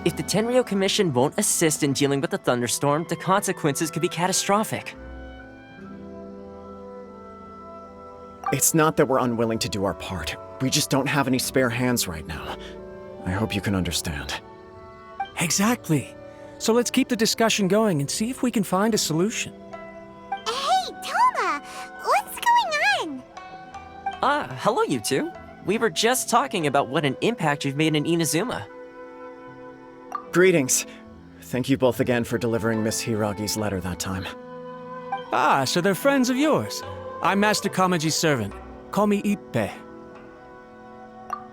If the Tenryou Commission won't assist in dealing with the thunderstorm, the consequences could be catastrophic. It's not that we're unwilling to do our part. We just don't have any spare hands right now. I hope you can understand. Exactly. So let's keep the discussion going and see if we can find a solution. Hey, Toma! What's going on? Hello you two. We were just talking about what an impact you've made in Inazuma. Greetings. Thank you both again for delivering Miss Hiragi's letter that time. Ah, so they're friends of yours. I'm Master Kamaji's servant. Call me Ippe.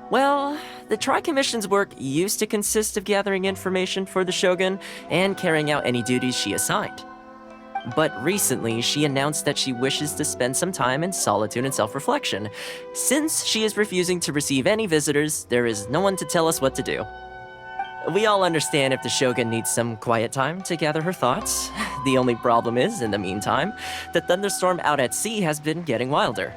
Well, the Tri-Commission's work used to consist of gathering information for the Shogun and carrying out any duties she assigned. But recently, she announced that she wishes to spend some time in solitude and self-reflection. Since she is refusing to receive any visitors, there is no one to tell us what to do. We all understand if the Shogun needs some quiet time to gather her thoughts. The only problem is, in the meantime, the thunderstorm out at sea has been getting wilder.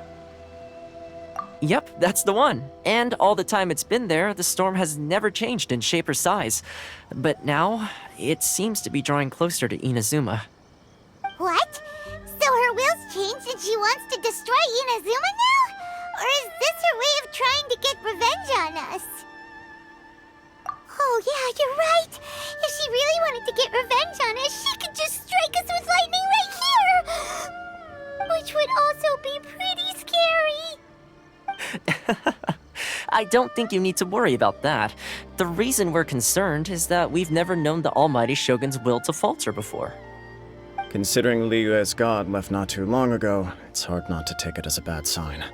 Yep, that's the one. And all the time it's been there, the storm has never changed in shape or size. But now, it seems to be drawing closer to Inazuma. What? So her will's changed and she wants to destroy Inazuma now? Or is this her way of trying to get revenge on us? Oh yeah, you're right. If she really wanted to get revenge on us, she could just strike us with lightning right here! Which would also be pretty scary. I don't think you need to worry about that. The reason we're concerned is that we've never known the Almighty Shogun's will to falter before. Considering Liyue's god left not too long ago, it's hard not to take it as a bad sign.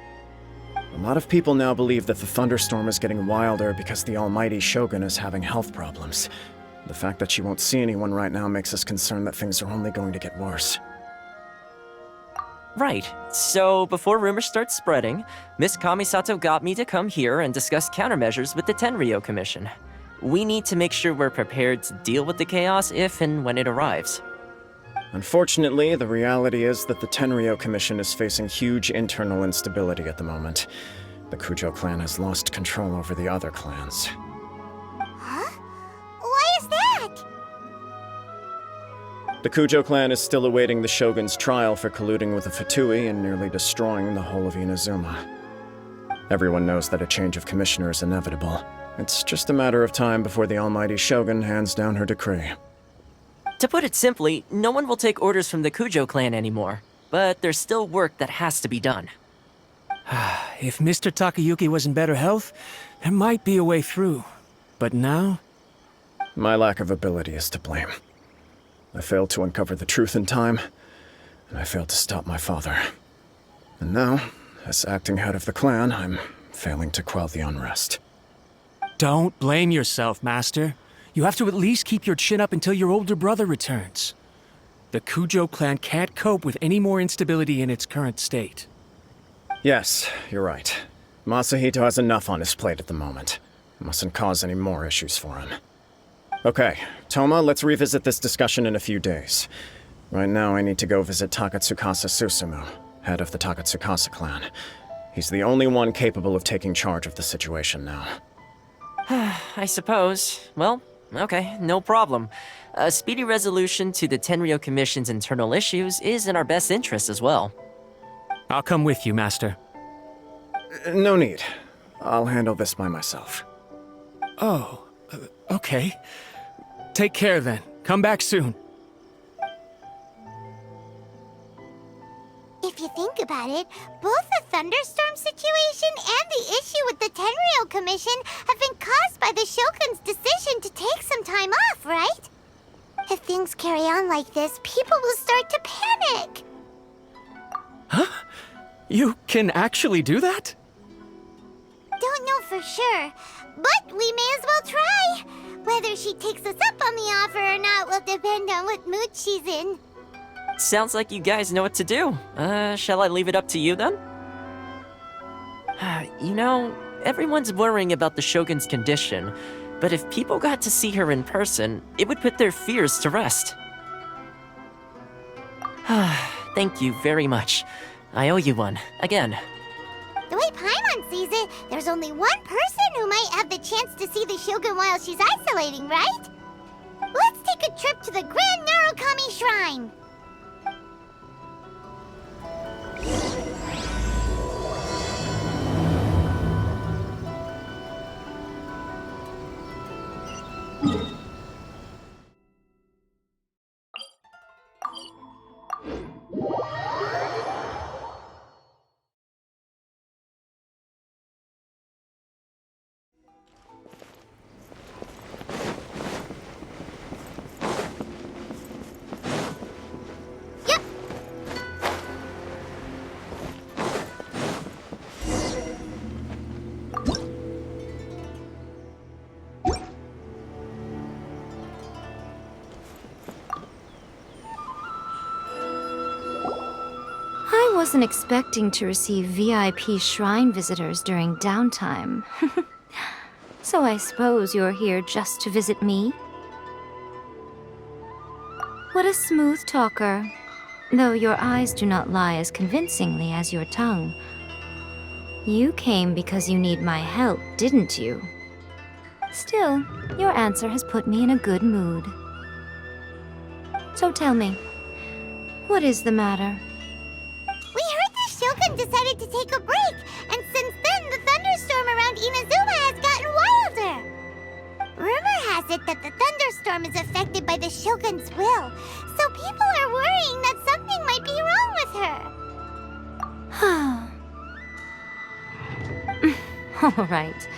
A lot of people now believe that the thunderstorm is getting wilder because the Almighty Shogun is having health problems. The fact that she won't see anyone right now makes us concerned that things are only going to get worse. Right. So, before rumors start spreading, Miss Kamisato got me to come here and discuss countermeasures with the Tenryou Commission. We need to make sure we're prepared to deal with the chaos if and when it arrives. Unfortunately, the reality is that the Tenryou Commission is facing huge internal instability at the moment. The Kujo clan has lost control over the other clans. Huh? Why is that? The Kujo clan is still awaiting the Shogun's trial for colluding with the Fatui and nearly destroying the whole of Inazuma. Everyone knows that a change of commissioner is inevitable. It's just a matter of time before the Almighty Shogun hands down her decree. To put it simply, no one will take orders from the Kujo clan anymore. But there's still work that has to be done. If Mr. Takayuki was in better health, there might be a way through. But now? My lack of ability is to blame. I failed to uncover the truth in time, and I failed to stop my father. And now, as acting head of the clan, I'm failing to quell the unrest. Don't blame yourself, Master. You have to at least keep your chin up until your older brother returns. The Kujo clan can't cope with any more instability in its current state. Yes, you're right. Masahito has enough on his plate at the moment. Mustn't cause any more issues for him. Okay, Toma, let's revisit this discussion in a few days. Right now, I need to go visit Takatsukasa Susumu, head of the Takatsukasa clan. He's the only one capable of taking charge of the situation now. I suppose. Well, okay, no problem. A speedy resolution to the Tenryou Commission's internal issues is in our best interest as well. I'll come with you, Master. No need. I'll handle this by myself. Oh, okay. Take care then. Come back soon. If you think about it, both the thunderstorm situation and the issue with the Tenryou Commission have been caused by the Shogun's decision to take some time off, right? If things carry on like this, people will start to panic. Huh? You can actually do that? Don't know for sure, but we may as well try. Whether she takes us up on the offer or not will depend on what mood she's in. Sounds like you guys know what to do. Shall I leave it up to you then? You know, everyone's worrying about the Shogun's condition, but if people got to see her in person, it would put their fears to rest. Thank you very much. I owe you one, again. The way Paimon sees it, there's only one person who might have the chance to see the Shogun while she's isolating, right? Let's take a trip to the Grand Narukami Shrine! Yep. I wasn't expecting to receive VIP shrine visitors during downtime. So I suppose you're here just to visit me? What a smooth talker. Though your eyes do not lie as convincingly as your tongue. You came because you need my help, didn't you? Still, your answer has put me in a good mood. So tell me, what is the matter? We heard the Shogun decided to take a break, and since then the thunderstorm around Inazuma has gotten wilder. Rumor has it that the thunderstorm is affected by the Shogun's will, so people are worrying that something might be wrong with her. All right.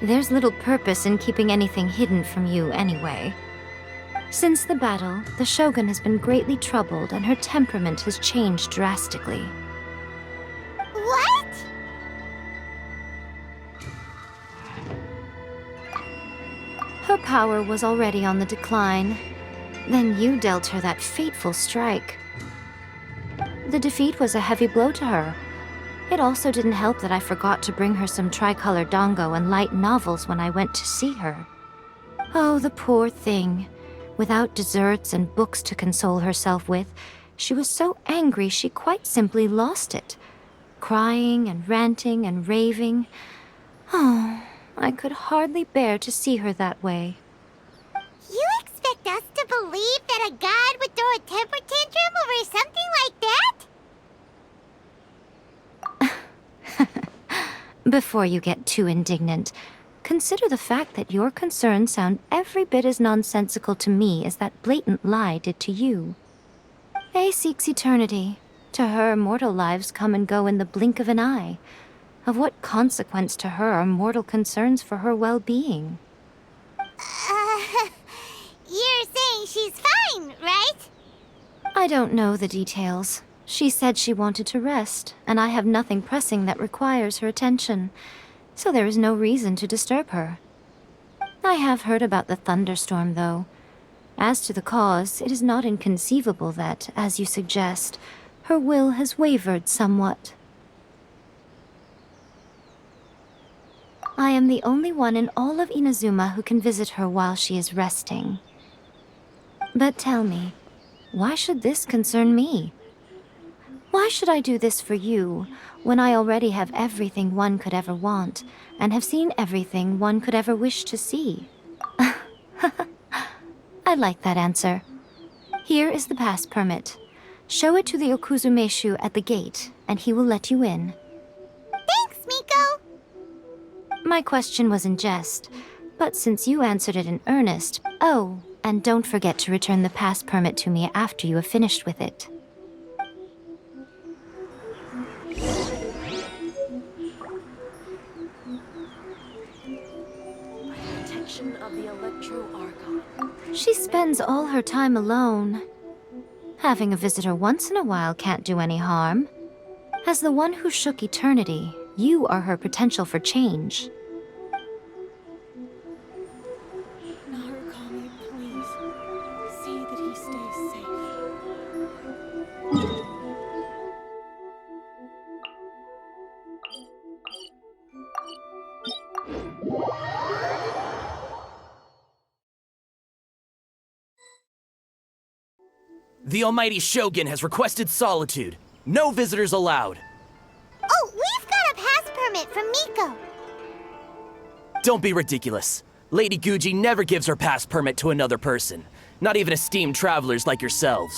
There's little purpose in keeping anything hidden from you anyway. Since the battle, the Shogun has been greatly troubled and her temperament has changed drastically. What? Her power was already on the decline. Then you dealt her that fateful strike. The defeat was a heavy blow to her. It also didn't help that I forgot to bring her some tricolor dango and light novels when I went to see her. Oh, the poor thing. Without desserts and books to console herself with, she was so angry she quite simply lost it. Crying and ranting and raving. Oh, I could hardly bear to see her that way. You expect us to believe that a god would throw a temper tantrum over something like that? Before you get too indignant, consider the fact that your concerns sound every bit as nonsensical to me as that blatant lie did to you. A seeks eternity. To her, mortal lives come and go in the blink of an eye. Of what consequence to her are mortal concerns for her well-being? You're saying she's fine, right? I don't know the details. She said she wanted to rest, and I have nothing pressing that requires her attention, so there is no reason to disturb her. I have heard about the thunderstorm, though. As to the cause, it is not inconceivable that, as you suggest, her will has wavered somewhat. I am the only one in all of Inazuma who can visit her while she is resting. But tell me, why should this concern me? Why should I do this for you, when I already have everything one could ever want, and have seen everything one could ever wish to see? I like that answer. Here is the pass permit. Show it to the Okuzumeshu at the gate, and he will let you in. Thanks, Miko! My question was in jest, but since you answered it in earnest... Oh, and don't forget to return the pass permit to me after you have finished with it. Protection of the Electro-Archon. She spends all her time alone. Having a visitor once in a while can't do any harm. As the one who shook eternity, you are her potential for change. Narukami, please. See that he stays safe. The Almighty Shogun has requested solitude. No visitors allowed. Oh, we've got a pass permit from Miko. Don't be ridiculous. Lady Guji never gives her pass permit to another person, not even esteemed travelers like yourselves.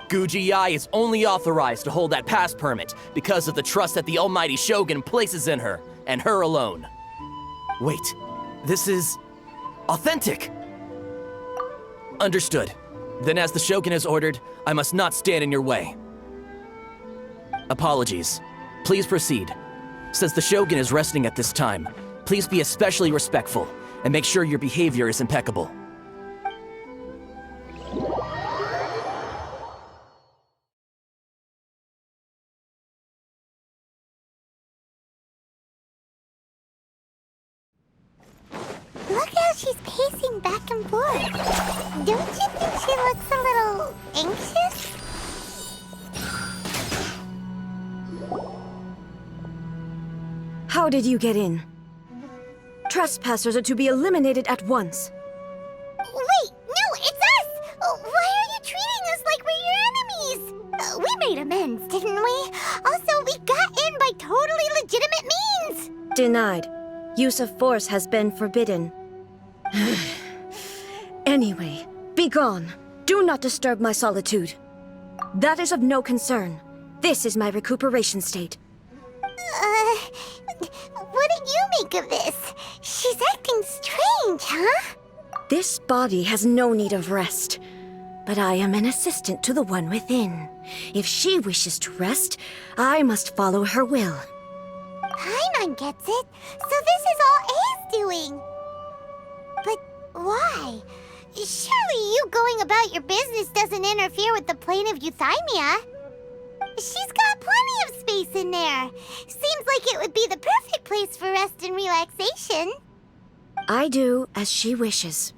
Guji Ai is only authorized to hold that pass permit because of the trust that the Almighty Shogun places in her, and her alone. Wait, this is authentic. Understood. Then as the Shogun has ordered, I must not stand in your way. Apologies. Please proceed. Since the Shogun is resting at this time, please be especially respectful, and make sure your behavior is impeccable. Look how she's pacing back and forth. Don't you think she looks a little anxious? How did you get in? Trespassers are to be eliminated at once. Wait, no, it's us! Why are you treating us like we're your enemies? We made amends, didn't we? Also, we got in by totally legitimate means! Denied. Use of force has been forbidden. Anyway, be gone. Do not disturb my solitude. That is of no concern. This is my recuperation state. What did you make of this? She's acting strange, huh? This body has no need of rest. But I am an assistant to the one within. If she wishes to rest, I must follow her will. Paimon gets it. So this is all A's doing. But why? Surely you going about your business doesn't interfere with the plane of euthymia. She's got plenty of space in there. Seems like it would be the perfect place for rest and relaxation. I do as she wishes.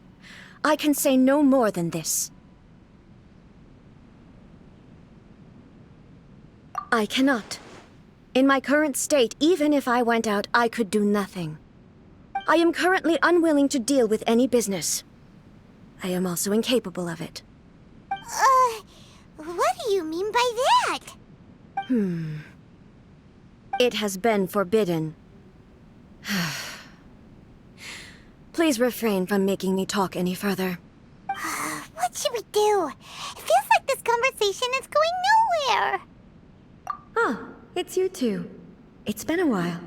I can say no more than this. I cannot. In my current state, even if I went out, I could do nothing. I am currently unwilling to deal with any business. I am also incapable of it. What do you mean by that? It has been forbidden. Please refrain from making me talk any further. What should we do? It feels like this conversation is going nowhere. Ah, it's you two. It's been a while.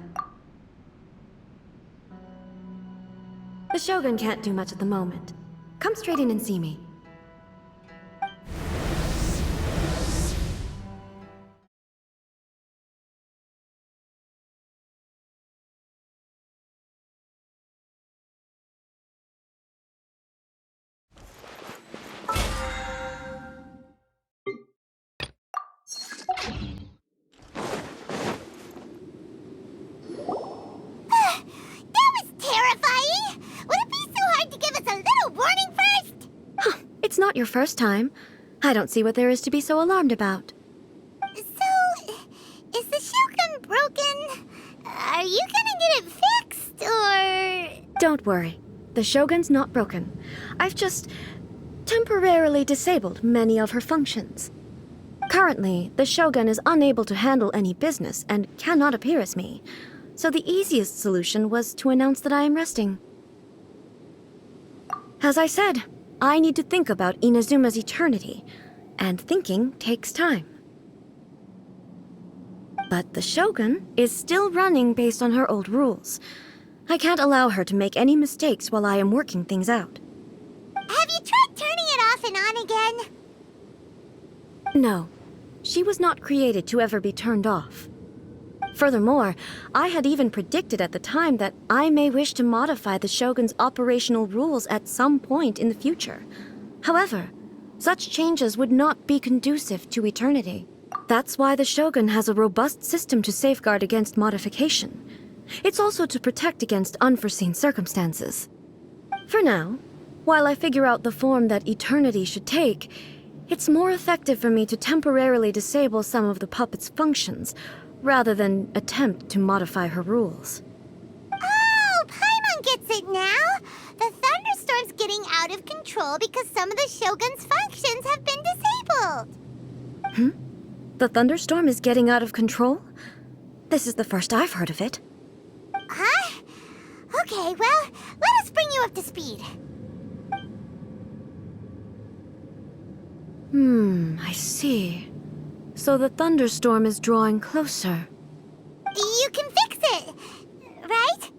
The Shogun can't do much at the moment. Come straight in and see me. That was terrifying! Would it be so hard to give us a little warning first? It's not your first time. I don't see what there is to be so alarmed about. So, is the Shogun broken? Are you gonna get it fixed, or...? Don't worry. The Shogun's not broken. I've just temporarily disabled many of her functions. Currently, the Shogun is unable to handle any business and cannot appear as me. So the easiest solution was to announce that I am resting. As I said, I need to think about Inazuma's eternity, and thinking takes time. But the Shogun is still running based on her old rules. I can't allow her to make any mistakes while I am working things out. Have you tried turning it off and on again? No, she was not created to ever be turned off. Furthermore, I had even predicted at the time that I may wish to modify the Shogun's operational rules at some point in the future. However, such changes would not be conducive to eternity. That's why the Shogun has a robust system to safeguard against modification. It's also to protect against unforeseen circumstances. For now, while I figure out the form that eternity should take, it's more effective for me to temporarily disable some of the puppet's functions, rather than attempt to modify her rules. right now, the thunderstorm's getting out of control because some of the Shogun's functions have been disabled. The thunderstorm is getting out of control? This is the first I've heard of it. Huh? Okay, well, let us bring you up to speed. I see. So the thunderstorm is drawing closer. You can fix it, right?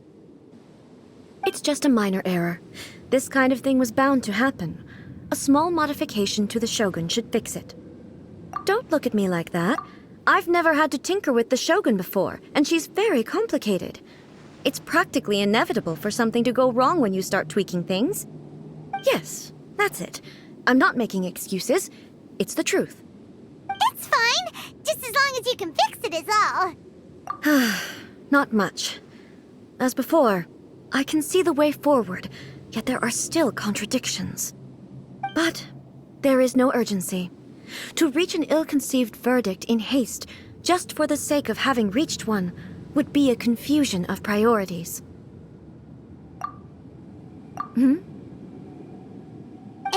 It's just a minor error. This kind of thing was bound to happen. A small modification to the Shogun should fix it. Don't look at me like that. I've never had to tinker with the Shogun before, and she's very complicated. It's practically inevitable for something to go wrong when you start tweaking things. Yes, that's it. I'm not making excuses. It's the truth. It's fine, just as long as you can fix it is all. Not much. As before, I can see the way forward, yet there are still contradictions. But there is no urgency. To reach an ill-conceived verdict in haste, just for the sake of having reached one, would be a confusion of priorities.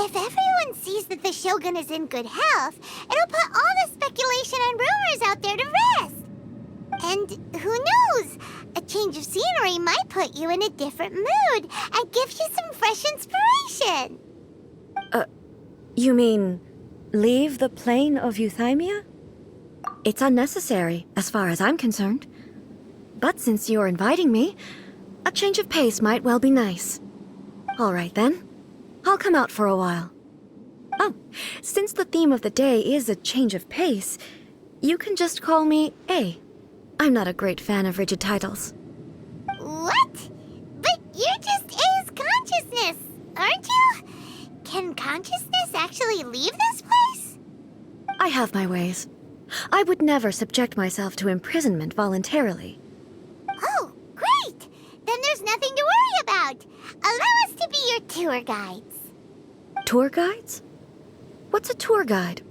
If everyone sees that the Shogun is in good health, it'll put all the speculation and rumors out there to rest. And who knows? A change of scenery might put you in a different mood and give you some fresh inspiration. You mean, leave the plane of euthymia? It's unnecessary, as far as I'm concerned. But since you're inviting me, a change of pace might well be nice. All right then. I'll come out for a while. Oh, since the theme of the day is a change of pace, you can just call me A. I'm not a great fan of rigid titles. What? But you're just A's consciousness, aren't you? Can consciousness actually leave this place? I have my ways. I would never subject myself to imprisonment voluntarily. Oh, great! Then there's nothing to worry about. Allow us to be your tour guides. Tour guides? What's a tour guide?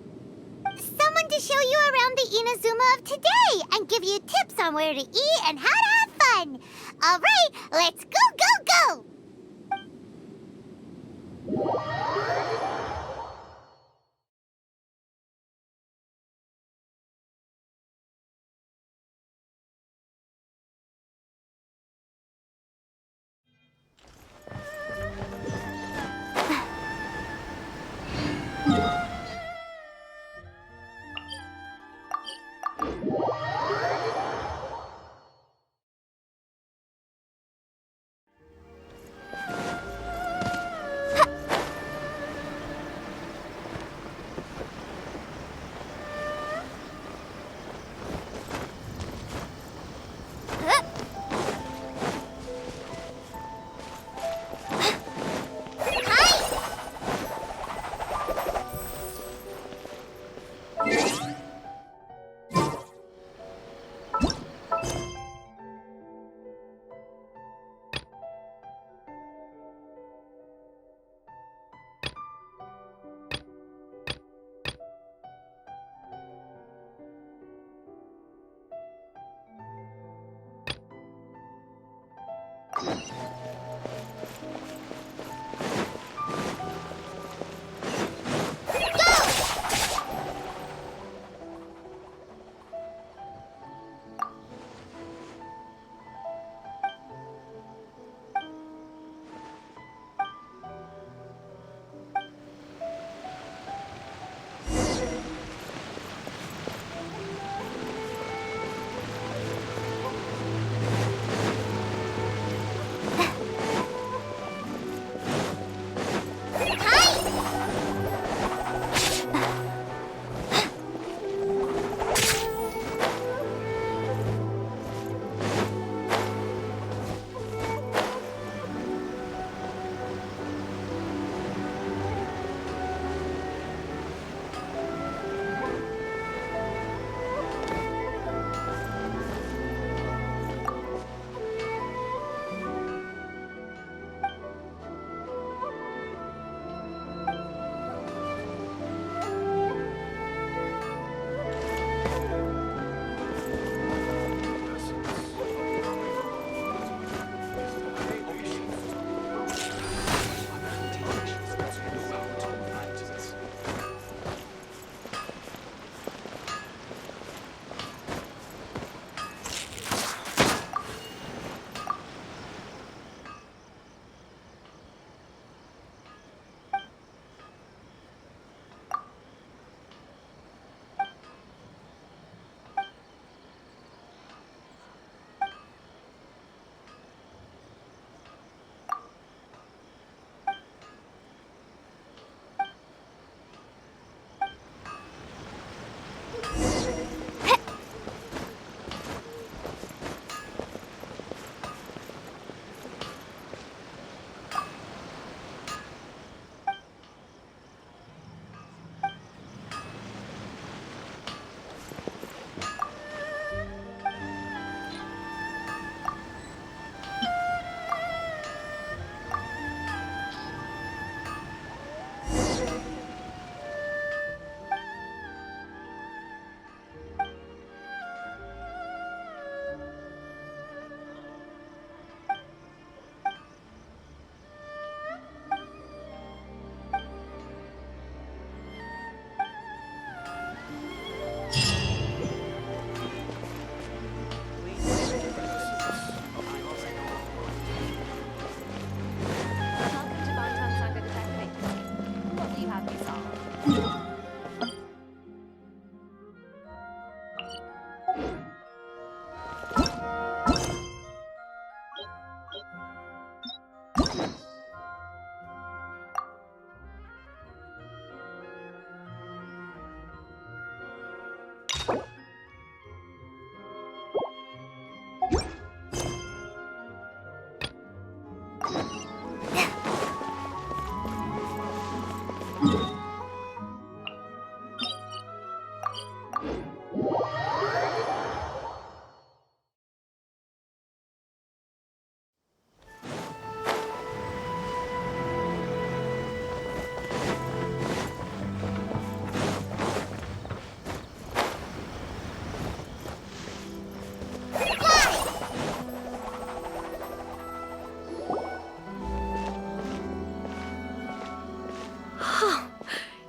Someone to show you around the Inazuma of today and give you tips on where to eat and how to have fun. All right, let's go, go, go!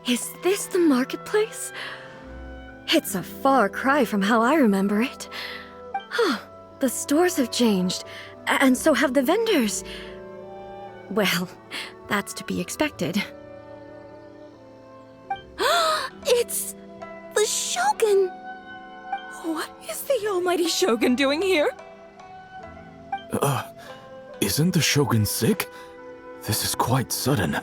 Is this the marketplace? It's a far cry from how I remember it. Huh, the stores have changed, and so have the vendors. Well, that's to be expected. It's the Shogun! What is the almighty Shogun doing here? Isn't the Shogun sick? This is quite sudden.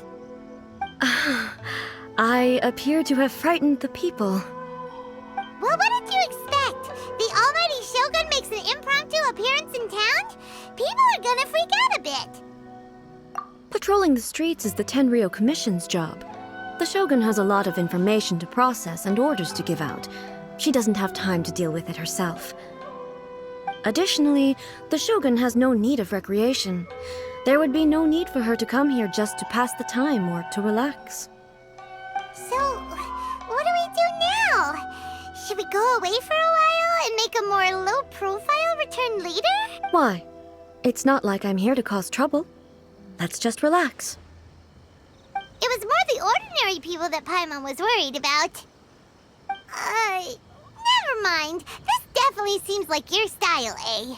I appear to have frightened the people. Well, what did you expect? The almighty Shogun makes an impromptu appearance in town? People are gonna freak out a bit. Patrolling the streets is the Tenryou Commission's job. The Shogun has a lot of information to process and orders to give out. She doesn't have time to deal with it herself. Additionally, the Shogun has no need of recreation. There would be no need for her to come here just to pass the time or to relax. So, what do we do now? Should we go away for a while and make a more low-profile return later? Why? It's not like I'm here to cause trouble. Let's just relax. It was more the ordinary people that Paimon was worried about. Never mind. This definitely seems like your style, eh?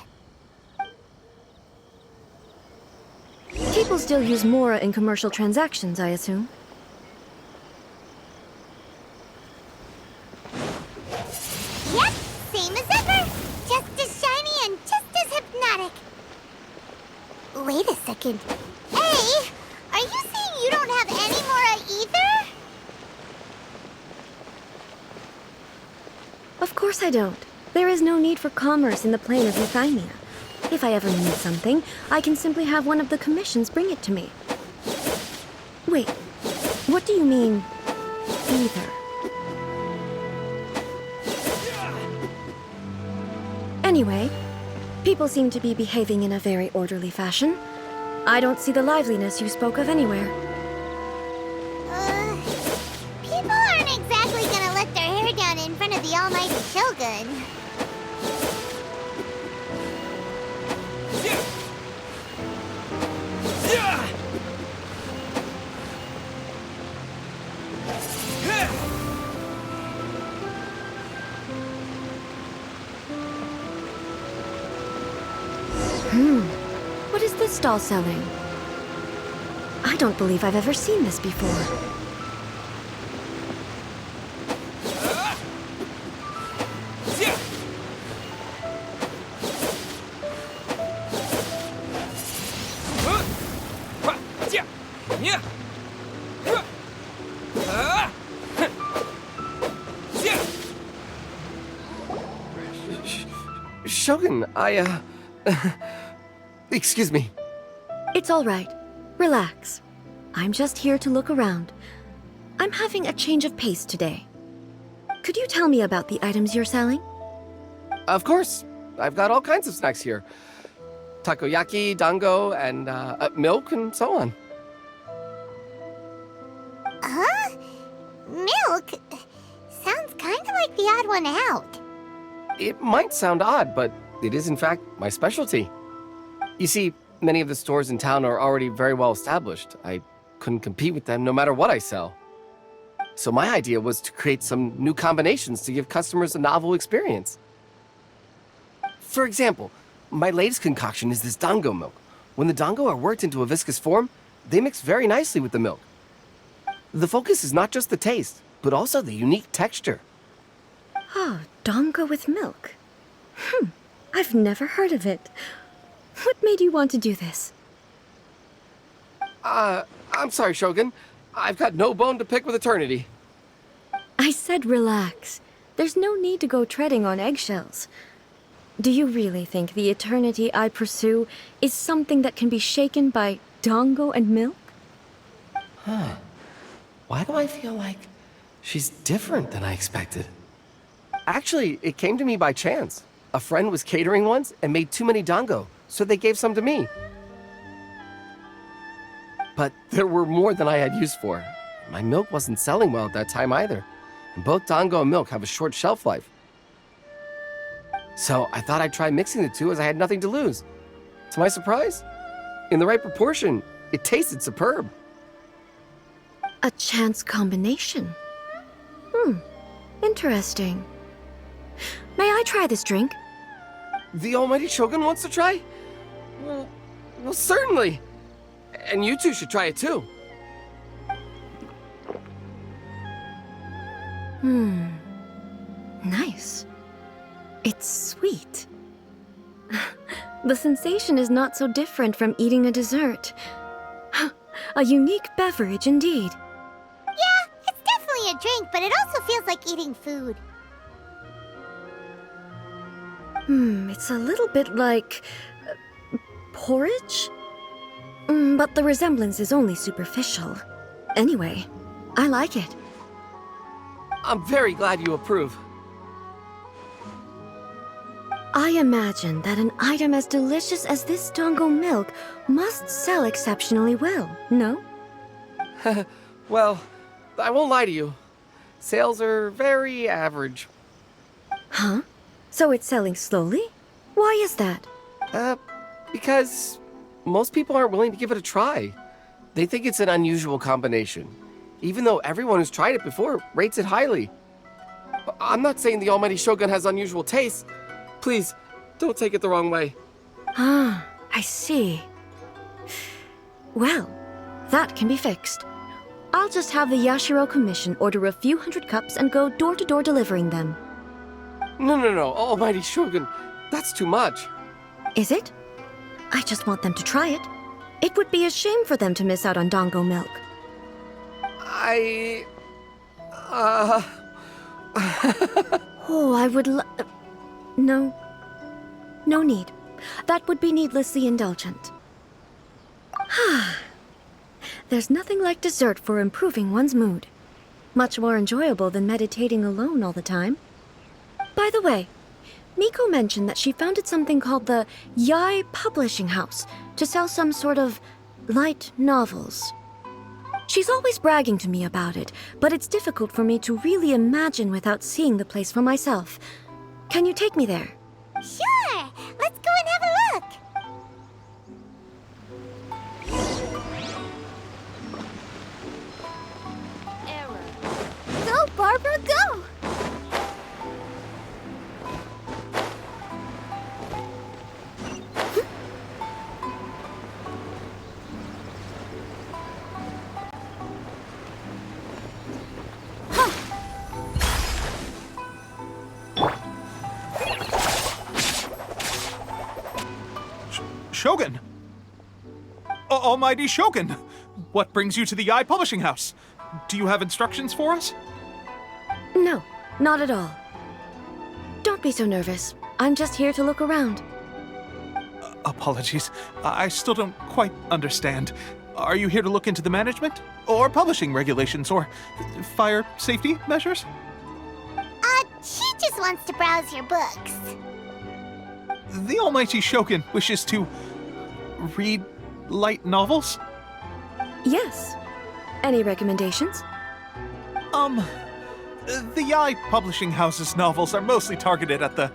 People still use Mora in commercial transactions, I assume. Yep, same as ever. Just as shiny and just as hypnotic. Wait a second. Hey, are you saying you don't have any Mora either? Of course I don't. There is no need for commerce in the plane of Euthymia. If I ever need something, I can simply have one of the commissions bring it to me. Wait, what do you mean, either? Anyway, people seem to be behaving in a very orderly fashion. I don't see the liveliness you spoke of anywhere. People aren't exactly gonna let their hair down in front of the almighty Shogun. What is this stall selling? I don't believe I've ever seen this before. Shogun, excuse me. It's all right. Relax. I'm just here to look around. I'm having a change of pace today. Could you tell me about the items you're selling? Of course. I've got all kinds of snacks here. Takoyaki, dango, and milk, and so on. Huh? Milk? Sounds kind of like the odd one out. It might sound odd, but it is in fact my specialty. You see, many of the stores in town are already very well established. I couldn't compete with them no matter what I sell. So my idea was to create some new combinations to give customers a novel experience. For example, my latest concoction is this dango milk. When the dango are worked into a viscous form, they mix very nicely with the milk. The focus is not just the taste, but also the unique texture. Oh, dango with milk. I've never heard of it. What made you want to do this? I'm sorry, Shogun. I've got no bone to pick with eternity. I said relax. There's no need to go treading on eggshells. Do you really think the eternity I pursue is something that can be shaken by dango and milk? Why do I feel like she's different than I expected? Actually, it came to me by chance. A friend was catering once and made too many dango, so they gave some to me. But there were more than I had use for. My milk wasn't selling well at that time either, and both dango and milk have a short shelf life. So I thought I'd try mixing the two as I had nothing to lose. To my surprise, in the right proportion, it tasted superb. A chance combination. Interesting. May I try this drink? The Almighty Shogun wants to try? Well, certainly. And you two should try it too. Nice. It's sweet. The sensation is not so different from eating a dessert. A unique beverage indeed. Yeah, it's definitely a drink, but it also feels like eating food. It's a little bit like porridge? But the resemblance is only superficial. Anyway, I like it. I'm very glad you approve. I imagine that an item as delicious as this dango milk must sell exceptionally well, no? Well, I won't lie to you. Sales are very average. Huh? So it's selling slowly? Why is that? Because most people aren't willing to give it a try. They think it's an unusual combination, even though everyone who's tried it before rates it highly. I'm not saying the Almighty Shogun has unusual tastes. Please, don't take it the wrong way. Ah, I see. Well, that can be fixed. I'll just have the Yashiro Commission order a few hundred cups and go door-to-door delivering them. No, Almighty Shogun, that's too much. Is it? I just want them to try it. It would be a shame for them to miss out on dango milk. Oh, I would No. No need. That would be needlessly indulgent. There's nothing like dessert for improving one's mood. Much more enjoyable than meditating alone all the time. By the way, Miko mentioned that she founded something called the Yai Publishing House to sell some sort of light novels. She's always bragging to me about it, but it's difficult for me to really imagine without seeing the place for myself. Can you take me there? Sure! Let's go and have a look! Go, Barbara, go! Shogun! Almighty Shogun! What brings you to the Yai Publishing House? Do you have instructions for us? No, not at all. Don't be so nervous. I'm just here to look around. Apologies. I still don't quite understand. Are you here to look into the management? Or publishing regulations? Or fire safety measures? She just wants to browse your books. The Almighty Shogun wishes to read light novels? Yes. Any recommendations? The Yai Publishing House's novels are mostly targeted at the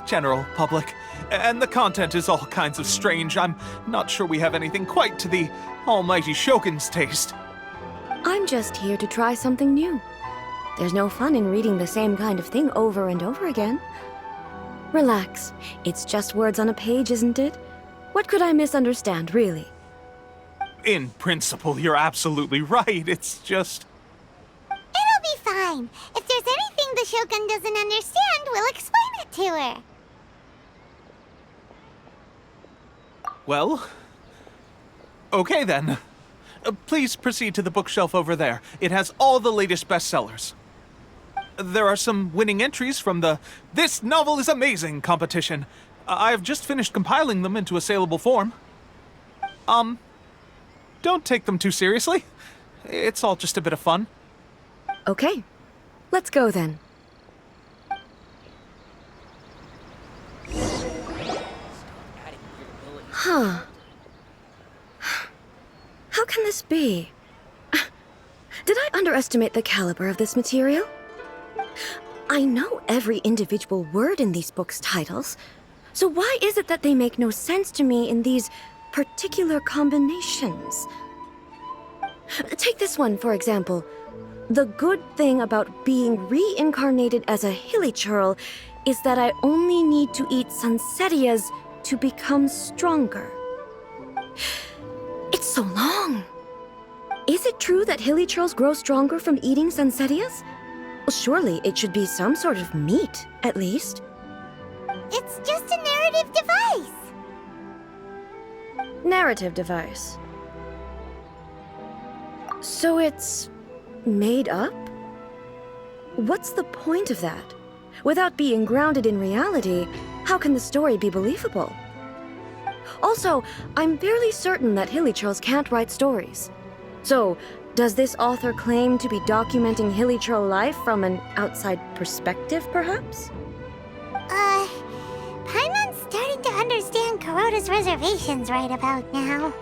general public, and the content is all kinds of strange. I'm not sure we have anything quite to the Almighty Shogun's taste. I'm just here to try something new. There's no fun in reading the same kind of thing over and over again. Relax. It's just words on a page, isn't it? What could I misunderstand, really? In principle, you're absolutely right. It's just... It'll be fine. If there's anything the Shogun doesn't understand, we'll explain it to her. Well... Okay then. Please proceed to the bookshelf over there. It has all the latest bestsellers. There are some winning entries from the This Novel is Amazing competition. I've just finished compiling them into a saleable form. Don't take them too seriously. It's all just a bit of fun. Okay. Let's go then. Huh. How can this be? Did I underestimate the caliber of this material? I know every individual word in these books' titles, so why is it that they make no sense to me in these particular combinations? Take this one, for example. The good thing about being reincarnated as a hilichurl is that I only need to eat sunsettias to become stronger. It's so long. Is it true that hilichurls grow stronger from eating sunsettias? Well, surely it should be some sort of meat, at least. It's just a narrative device. Narrative device. So it's made up? What's the point of that? Without being grounded in reality, how can the story be believable? Also, I'm fairly certain that hilichurls can't write stories. So, does this author claim to be documenting hilichurl life from an outside perspective, perhaps? Paimon's starting to understand Kuroda's reservations right about now.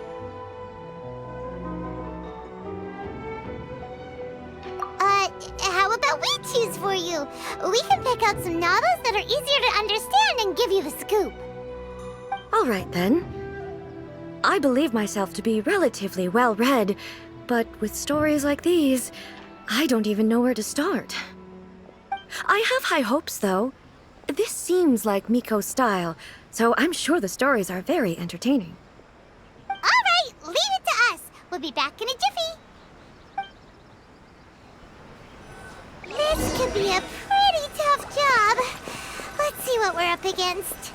How about we choose for you? We can pick out some novels that are easier to understand and give you the scoop. All right, then. I believe myself to be relatively well-read, but with stories like these, I don't even know where to start. I have high hopes, though. This seems like Miko's style, so I'm sure the stories are very entertaining. All right, leave it to us. We'll be back in a jiffy. This could be a pretty tough job. Let's see what we're up against.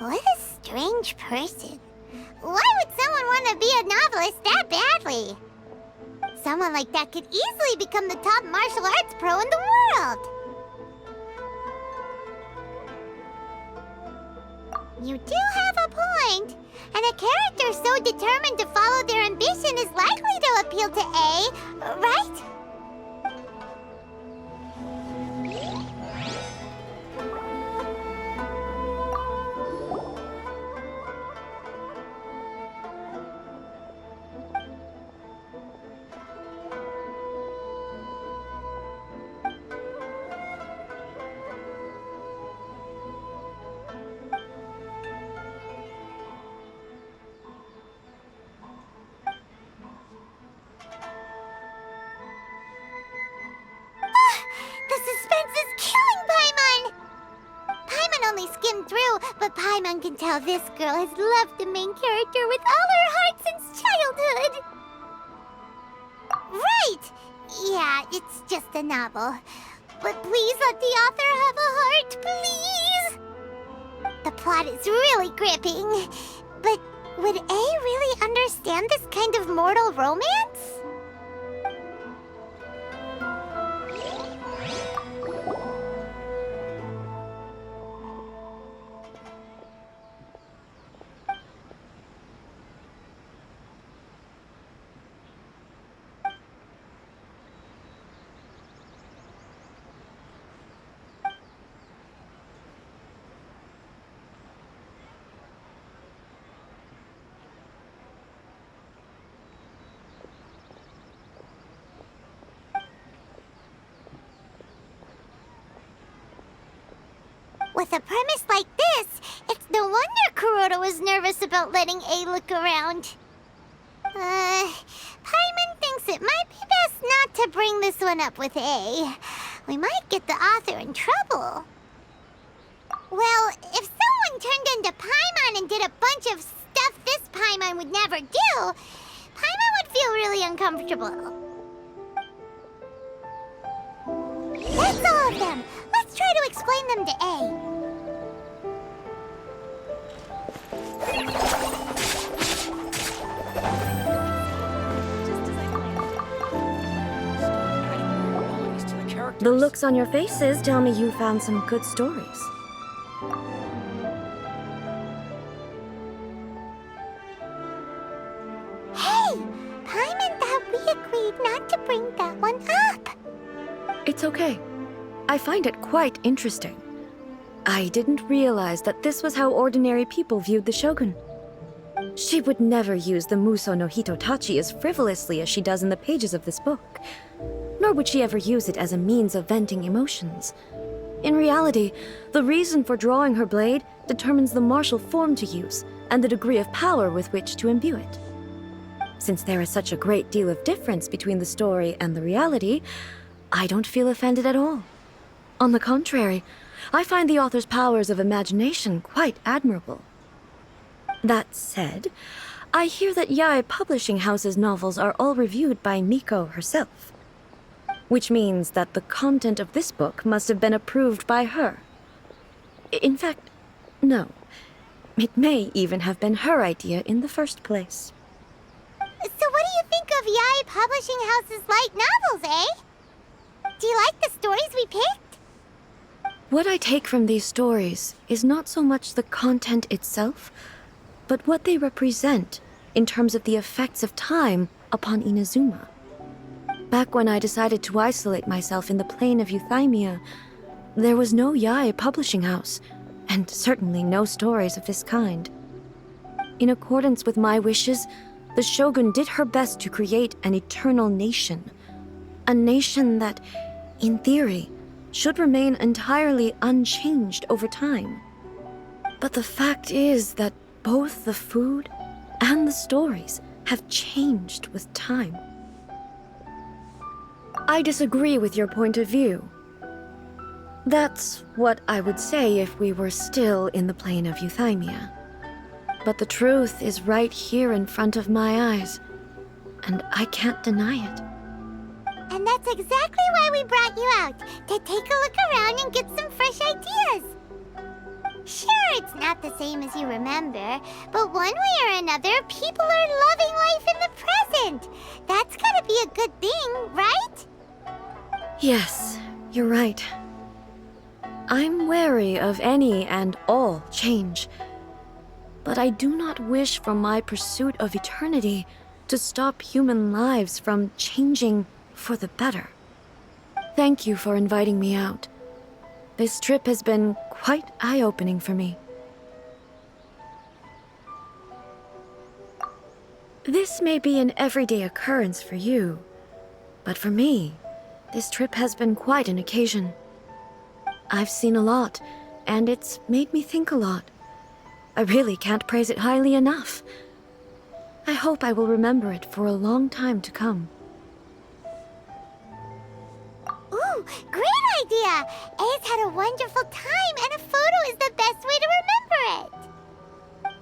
What a strange person. Why would someone want to be a novelist that badly? Someone like that could easily become the top martial arts pro in the world. You do have a point. And a character so determined to follow their ambition is likely to appeal to A, right? The suspense is killing Paimon! Paimon only skimmed through, but Paimon can tell this girl has loved the main character with all her heart since childhood. Right! Yeah, it's just a novel. But please let the author have a heart, please! The plot is really gripping. But would A really understand this kind of mortal romance? With a premise like this, it's no wonder Kuroda was nervous about letting A look around. Paimon thinks it might be best not to bring this one up with A. We might get the author in trouble. Well, if someone turned into Paimon and did a bunch of stuff this Paimon would never do, Paimon would feel really uncomfortable. That's all of them. Let's try to explain them to A. The looks on your faces tell me you found some good stories. Hey! Paimon We agreed not to bring that one up. It's okay. I find it quite interesting. I didn't realize that this was how ordinary people viewed the Shogun. She would never use the Muso no Hitotachi as frivolously as she does in the pages of this book. Nor would she ever use it as a means of venting emotions. In reality, the reason for drawing her blade determines the martial form to use and the degree of power with which to imbue it. Since there is such a great deal of difference between the story and the reality, I don't feel offended at all. On the contrary, I find the author's powers of imagination quite admirable. That said, I hear that Yae Publishing House's novels are all reviewed by Miko herself. Which means that the content of this book must have been approved by her. In fact, no. It may even have been her idea in the first place. So what do you think of Yae Publishing House's light novels, eh? Do you like the stories we picked? What I take from these stories is not so much the content itself, but what they represent in terms of the effects of time upon Inazuma. Back when I decided to isolate myself in the plain of Euthymia, there was no Yae Publishing House, and certainly no stories of this kind. In accordance with my wishes, the Shogun did her best to create an eternal nation. A nation that, in theory, should remain entirely unchanged over time. But the fact is that both the food and the stories have changed with time. I disagree with your point of view. That's what I would say if we were still in the plane of Euthymia. But the truth is right here in front of my eyes, and I can't deny it. And that's exactly why we brought you out, to take a look around and get some fresh ideas. Sure, it's not the same as you remember, but one way or another, people are loving life in the present. That's gotta be a good thing, right? Yes, you're right. I'm wary of any and all change, but I do not wish for my pursuit of eternity to stop human lives from changing for the better. Thank you for inviting me out. This trip has been quite eye-opening for me. This may be an everyday occurrence for you, but for me, this trip has been quite an occasion. I've seen a lot, and it's made me think a lot. I really can't praise it highly enough. I hope I will remember it for a long time to come. Ooh, great idea! Ace had a wonderful time, and a photo is the best way to remember it.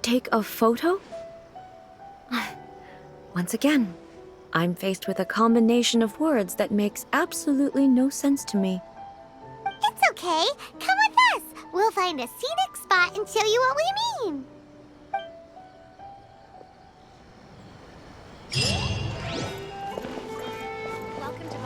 Take a photo? Once again, I'm faced with a combination of words that makes absolutely no sense to me. It's okay. Come with us. We'll find a scenic spot and show you what we mean. Welcome to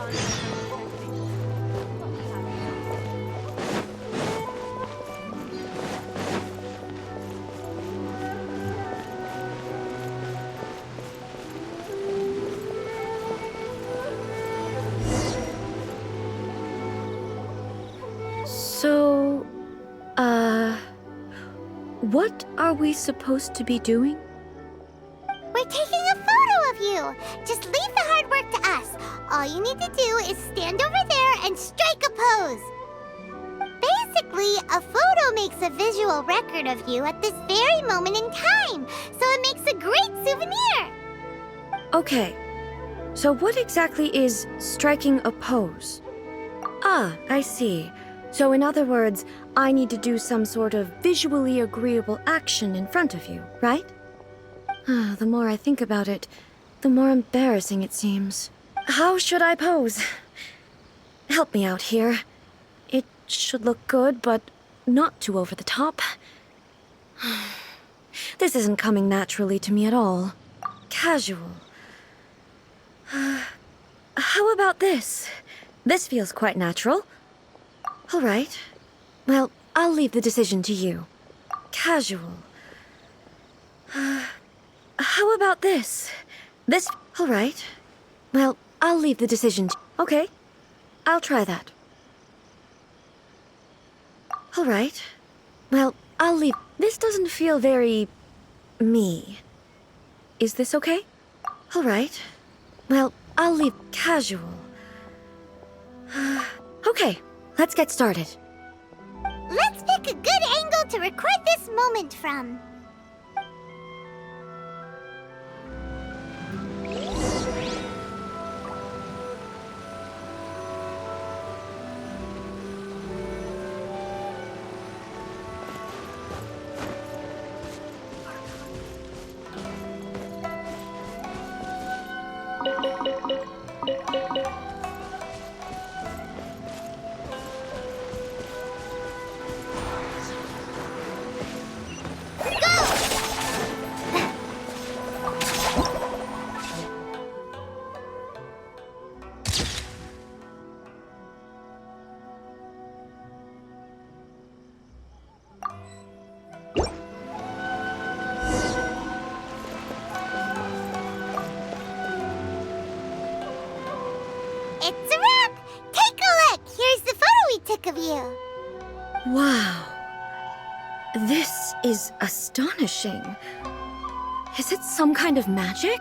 So, what are we supposed to be doing? We're taking a photo of you. Just leave the hard work to us. All you need to do is stand over there and strike a pose. Basically, a photo makes a visual record of you at this very moment in time, so it makes a great souvenir. Okay, so what exactly is striking a pose? Ah, I see. So in other words, I need to do some sort of visually agreeable action in front of you, right? The more I think about it, the more embarrassing it seems. How should I pose? Help me out here. It should look good, but not too over the top. This isn't coming naturally to me at all. Casual. How about this? This feels quite natural. All right. Well, I'll leave the decision to you. Casual. How about this? This... All right. Well, I'll leave the decision Okay, I'll try that. Alright. Well, I'll leave. This doesn't feel very... me. Is this okay? Alright. Well, I'll leave casual. Okay, let's get started. Let's pick a good angle to record this moment from. It's a wrap! Take a look! Here's the photo we took of you. Wow. This is astonishing. Is it some kind of magic?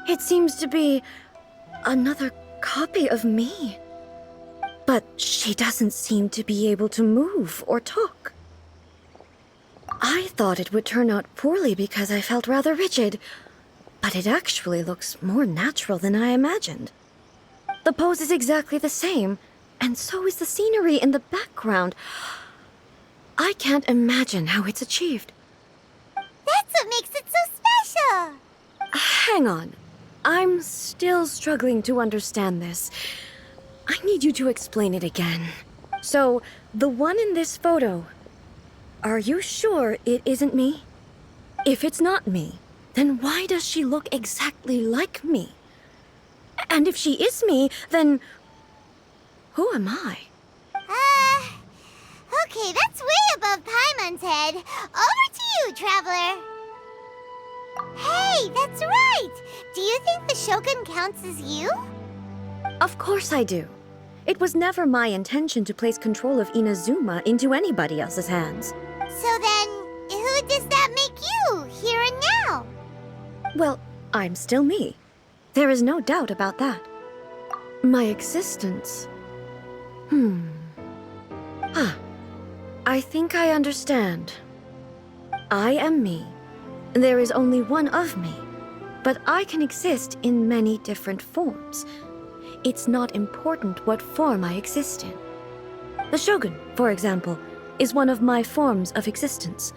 It seems to be another copy of me. But she doesn't seem to be able to move or talk. I thought it would turn out poorly because I felt rather rigid, but it actually looks more natural than I imagined. The pose is exactly the same, and so is the scenery in the background. I can't imagine how it's achieved. That's what makes it so special! Hang on. I'm still struggling to understand this. I need you to explain it again. So, the one in this photo, are you sure it isn't me? If it's not me, then why does she look exactly like me? And if she is me, then who am I? Okay, that's way above Paimon's head. Over to you, Traveler. Hey, that's right! Do you think the Shogun counts as you? Of course I do. It was never my intention to place control of Inazuma into anybody else's hands. So then, who does that make you, here and now? Well, I'm still me. There is no doubt about that. My existence... I think I understand. I am me. There is only one of me, but I can exist in many different forms. It's not important what form I exist in. The Shogun, for example, is one of my forms of existence.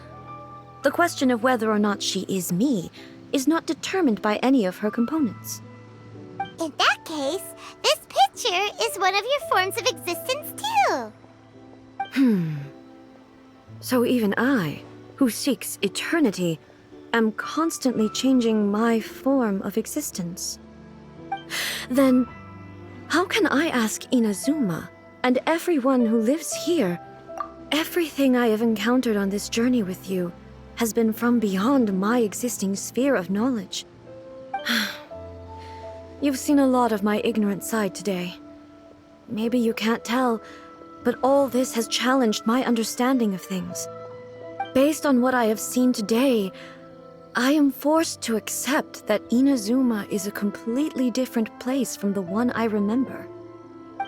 The question of whether or not she is me is not determined by any of her components. In that case, this picture is one of your forms of existence too. So even I, who seeks eternity, am constantly changing my form of existence. Then, how can I ask Inazuma and everyone who lives here? Everything I have encountered on this journey with you has been from beyond my existing sphere of knowledge. You've seen a lot of my ignorant side today. Maybe you can't tell, but all this has challenged my understanding of things. Based on what I have seen today, I am forced to accept that Inazuma is a completely different place from the one I remember.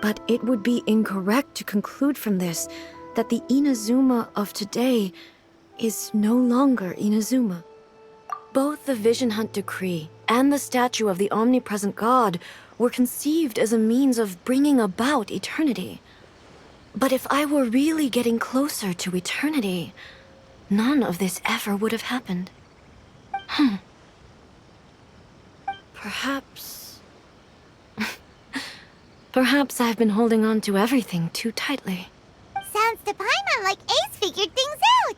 But it would be incorrect to conclude from this that the Inazuma of today is no longer Inazuma. Both the Vision Hunt Decree and the statue of the omnipresent God were conceived as a means of bringing about eternity. But if I were really getting closer to eternity, none of this ever would have happened. Perhaps... Perhaps I've been holding on to everything too tightly. Sounds to Paimon like Ace figured things out.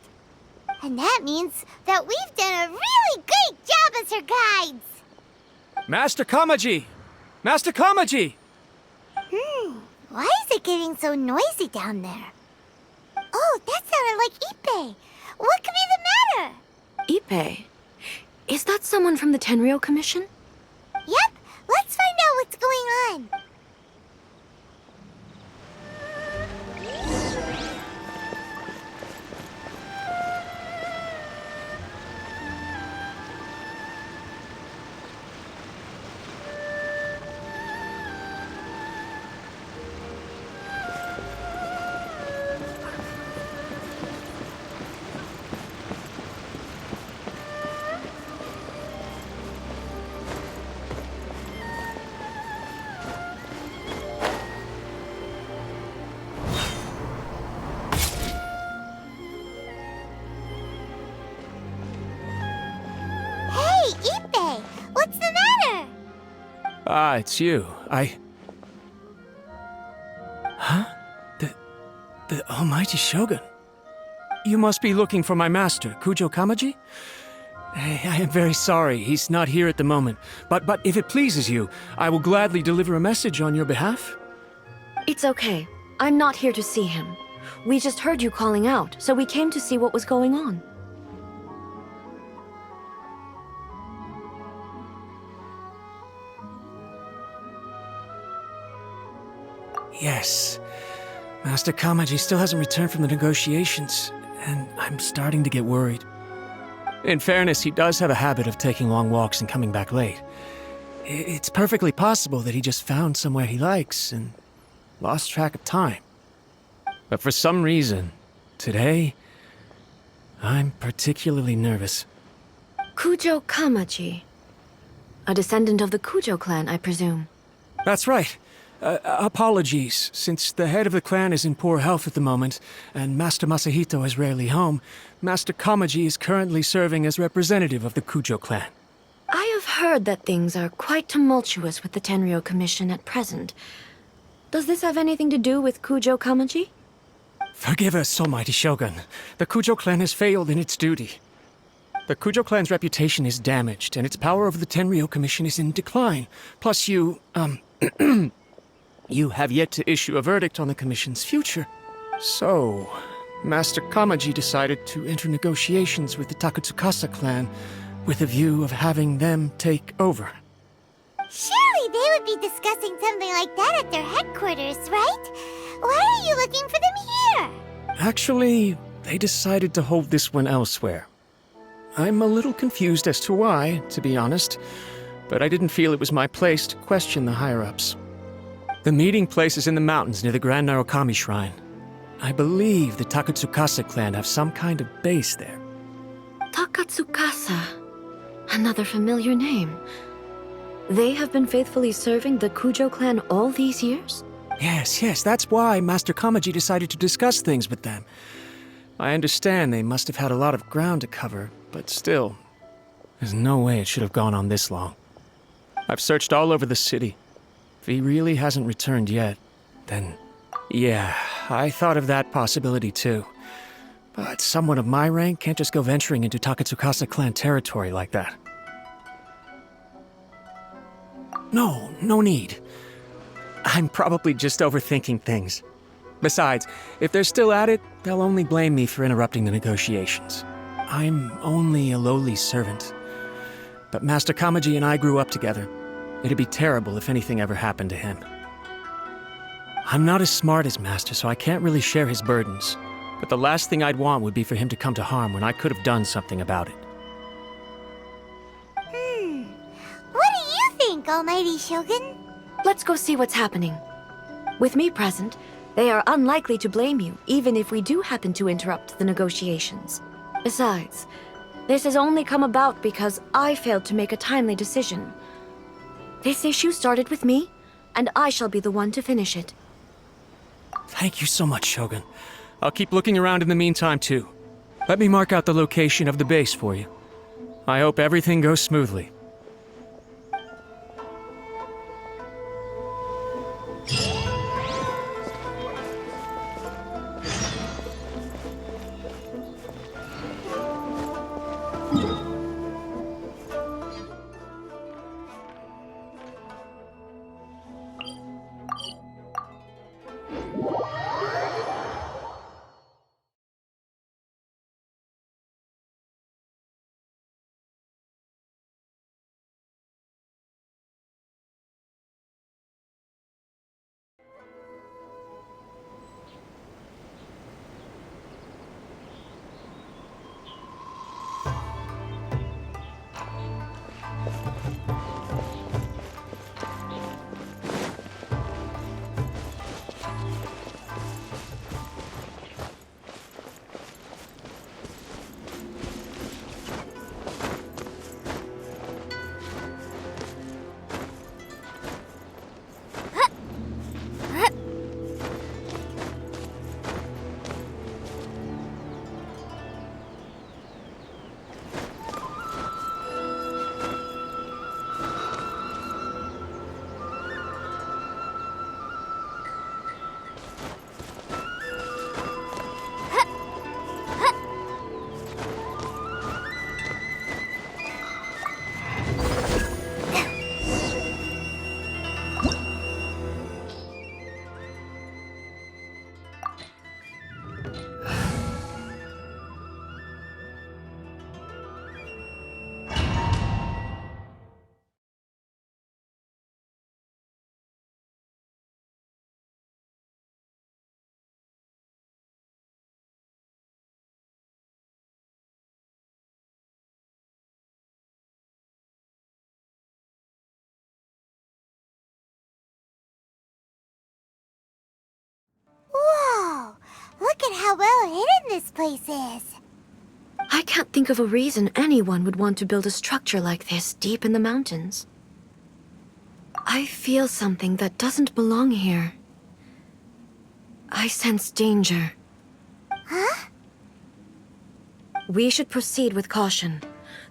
And that means that we've done a really great job as her guides. Master Kamaji! Master Kamaji! Why is it getting so noisy down there? Oh, that sounded like Ippei. What could be the matter? Ippei? Is that someone from the Tenryou Commission? Yep, let's find out What's the matter? Ah, it's you. Huh? The Almighty Shogun? You must be looking for my master, Kujo Kamaji? I am very sorry, he's not here at the moment. But if it pleases you, I will gladly deliver a message on your behalf. It's okay. I'm not here to see him. We just heard you calling out, so we came to see what was going on. Yes. Master Kamaji still hasn't returned from the negotiations, and I'm starting to get worried. In fairness, he does have a habit of taking long walks and coming back late. It's perfectly possible that he just found somewhere he likes and lost track of time. But for some reason, today, I'm particularly nervous. Kujo Kamaji. A descendant of the Kujo clan, I presume. That's right. Apologies, since the head of the clan is in poor health at the moment, and Master Masahito is rarely home, Master Kamaji is currently serving as representative of the Kujo clan. I have heard that things are quite tumultuous with the Tenryou Commission at present. Does this have anything to do with Kujo Kamaji? Forgive us, Almighty Shogun. The Kujo clan has failed in its duty. The Kujo clan's reputation is damaged, and its power over the Tenryou Commission is in decline. Plus you have yet to issue a verdict on the Commission's future. So, Master Kamaji decided to enter negotiations with the Takatsukasa clan with a view of having them take over. Surely they would be discussing something like that at their headquarters, right? Why are you looking for them here? Actually, they decided to hold this one elsewhere. I'm a little confused as to why, to be honest, but I didn't feel it was my place to question the higher-ups. The meeting place is in the mountains near the Grand Narukami Shrine. I believe the Takatsukasa clan have some kind of base there. Takatsukasa. Another familiar name. They have been faithfully serving the Kujo clan all these years? Yes, that's why Master Kamaji decided to discuss things with them. I understand they must have had a lot of ground to cover, but still, there's no way it should have gone on this long. I've searched all over the city. If he really hasn't returned yet, then yeah, I thought of that possibility too. But someone of my rank can't just go venturing into Takatsukasa clan territory like that. No need. I'm probably just overthinking things. Besides, if they're still at it, they'll only blame me for interrupting the negotiations. I'm only a lowly servant. But Master Kamaji and I grew up together. It'd be terrible if anything ever happened to him. I'm not as smart as Master, so I can't really share his burdens. But the last thing I'd want would be for him to come to harm when I could have done something about it. What do you think, Almighty Shogun? Let's go see what's happening. With me present, they are unlikely to blame you, even if we do happen to interrupt the negotiations. Besides, this has only come about because I failed to make a timely decision. This issue started with me, and I shall be the one to finish it. Thank you so much, Shogun. I'll keep looking around in the meantime, too. Let me mark out the location of the base for you. I hope everything goes smoothly. how well hidden this place is. I can't think of a reason anyone would want to build a structure like this deep in the mountains. I feel something that doesn't belong here. I sense danger. Huh? We should proceed with caution.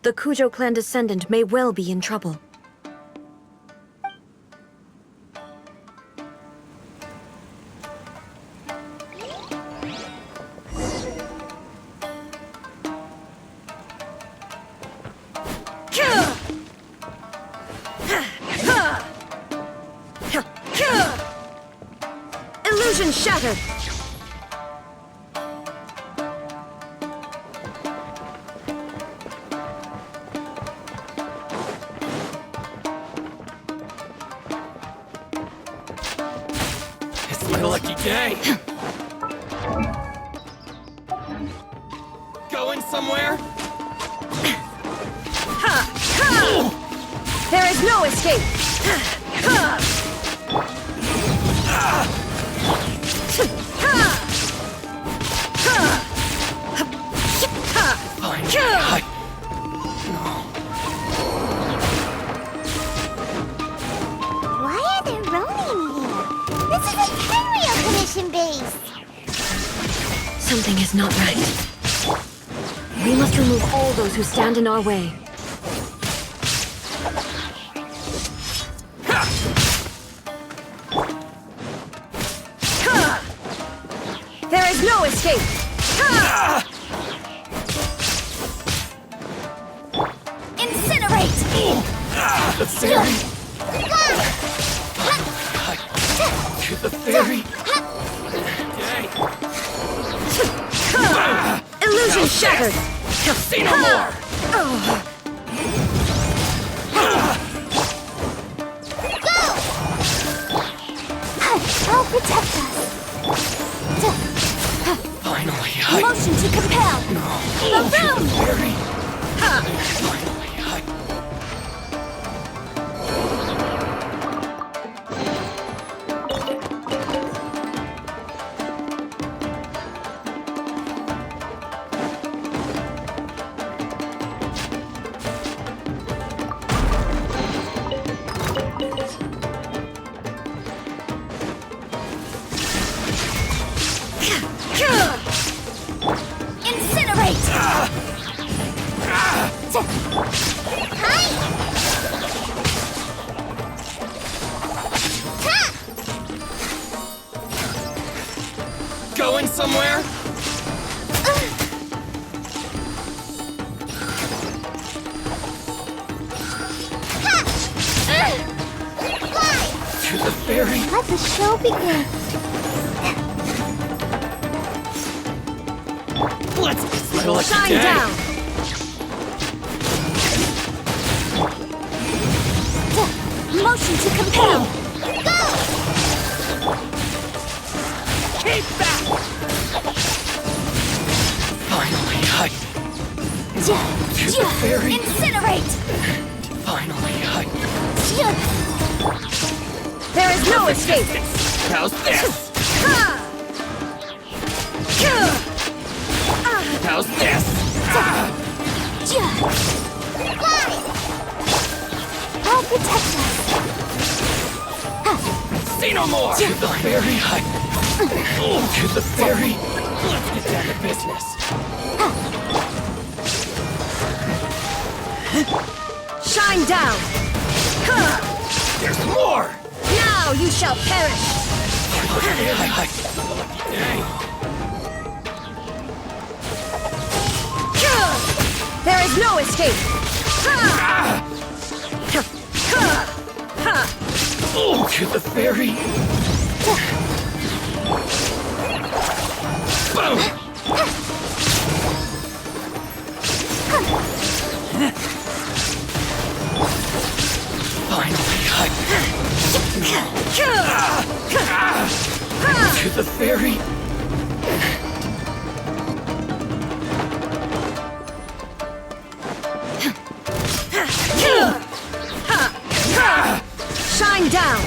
The Kujo clan descendant may well be in trouble. Illusion shattered! It's my lucky day. Going somewhere? There is no escape! Why are there Ronin here? This is a Tenryou Commission base! Something is not right. We must remove all those who stand in our way. There is no escape! Incinerate! The fairy! To the fairy! Illusion shattered! See no more! I'll protect us! Finally, Motion to compel! The room! fairy! Finally, Incinerate! Going somewhere? To the fairy! Let the show begin! It's my lucky Shine day! down! Motion to compel! Keep back! Finally, to the fairy! Incinerate! Finally, There is no escape! how's this? How's this? I'll protect us! See no more! To the fairy! To the fairy! Let's get down to business. Shine down! There's more! Now you shall perish! Lucky day! There is no escape! To the fairy! Boom! Finally, to the fairy! Shine down!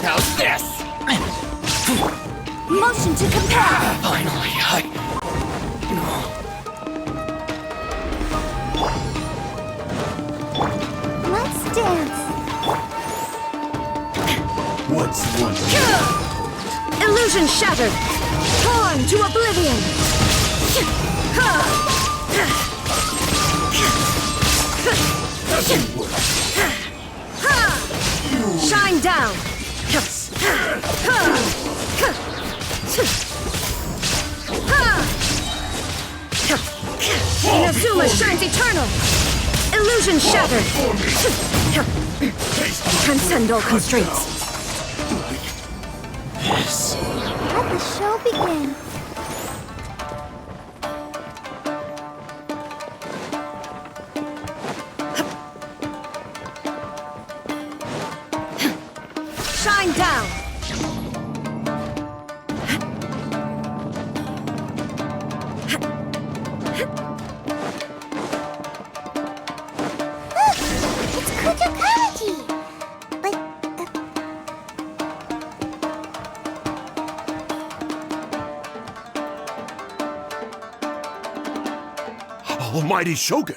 How's this? Motion to compare! Finally, Let's dance. What's one? Illusion shattered! Torn to oblivion! Doesn't work. Shine down! Inazuma shines eternal! Illusion shattered! Transcend all constraints. Let the show begin. Shine down! It's Kujokaji! But, Almighty Shogun!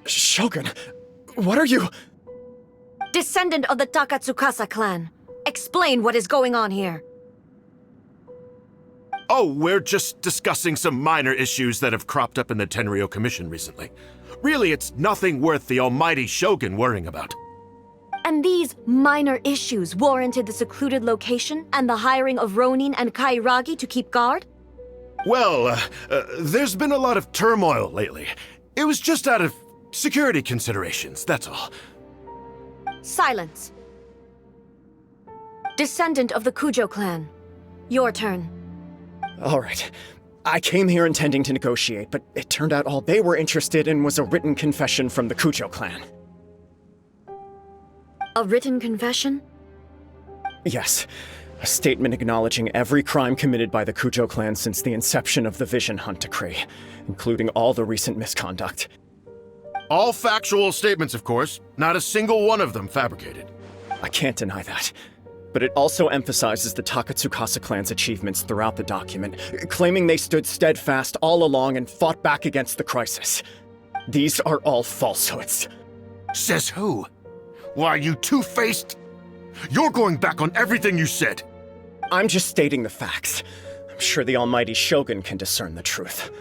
Shogun, what are you? Descendant of the Takatsukasa clan, explain what is going on here. Oh, we're just discussing some minor issues that have cropped up in the Tenryou Commission recently. Really, it's nothing worth the Almighty Shogun worrying about. And these minor issues warranted the secluded location and the hiring of Ronin and Kairagi to keep guard? Well, there's been a lot of turmoil lately. It was just out of security considerations, that's all. Silence. Descendant of the Kujo clan, your turn. All right. I came here intending to negotiate, but it turned out all they were interested in was a written confession from the Kujo clan. A written confession? Yes. A statement acknowledging every crime committed by the Kujo clan since the inception of the Vision Hunt Decree, including all the recent misconduct. All factual statements, of course. Not a single one of them fabricated. I can't deny that. But it also emphasizes the Takatsukasa clan's achievements throughout the document, claiming they stood steadfast all along and fought back against the crisis. These are all falsehoods. Says who? Why, you two-faced? You're going back on everything you said. I'm just stating the facts. I'm sure the almighty Shogun can discern the truth.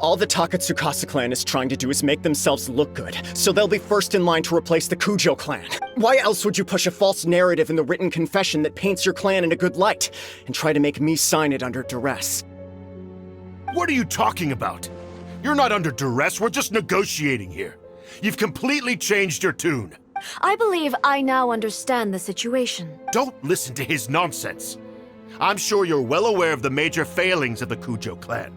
All the Takatsukasa clan is trying to do is make themselves look good, so they'll be first in line to replace the Kujo clan. Why else would you push a false narrative in the written confession that paints your clan in a good light, and try to make me sign it under duress? What are you talking about? You're not under duress, we're just negotiating here. You've completely changed your tune. I believe I now understand the situation. Don't listen to his nonsense. I'm sure you're well aware of the major failings of the Kujo clan.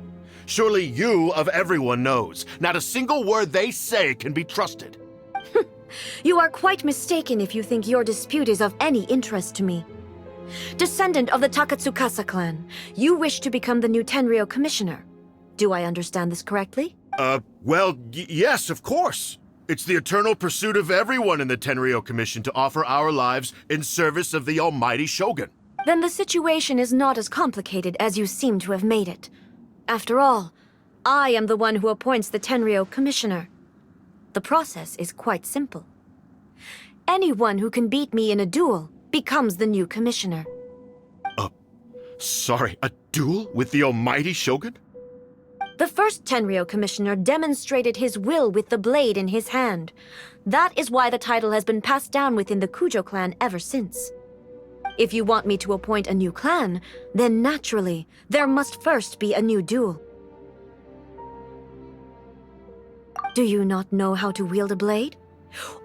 Surely you, of everyone, knows. Not a single word they say can be trusted. You are quite mistaken if you think your dispute is of any interest to me. Descendant of the Takatsukasa clan, you wish to become the new Tenryou commissioner. Do I understand this correctly? Well, yes, of course. It's the eternal pursuit of everyone in the Tenryou Commission to offer our lives in service of the almighty Shogun. Then the situation is not as complicated as you seem to have made it. After all, I am the one who appoints the Tenryou commissioner. The process is quite simple. Anyone who can beat me in a duel becomes the new commissioner. Sorry, a duel with the almighty Shogun? The first Tenryou commissioner demonstrated his will with the blade in his hand. That is why the title has been passed down within the Kujo clan ever since. If you want me to appoint a new clan, then naturally, there must first be a new duel. Do you not know how to wield a blade?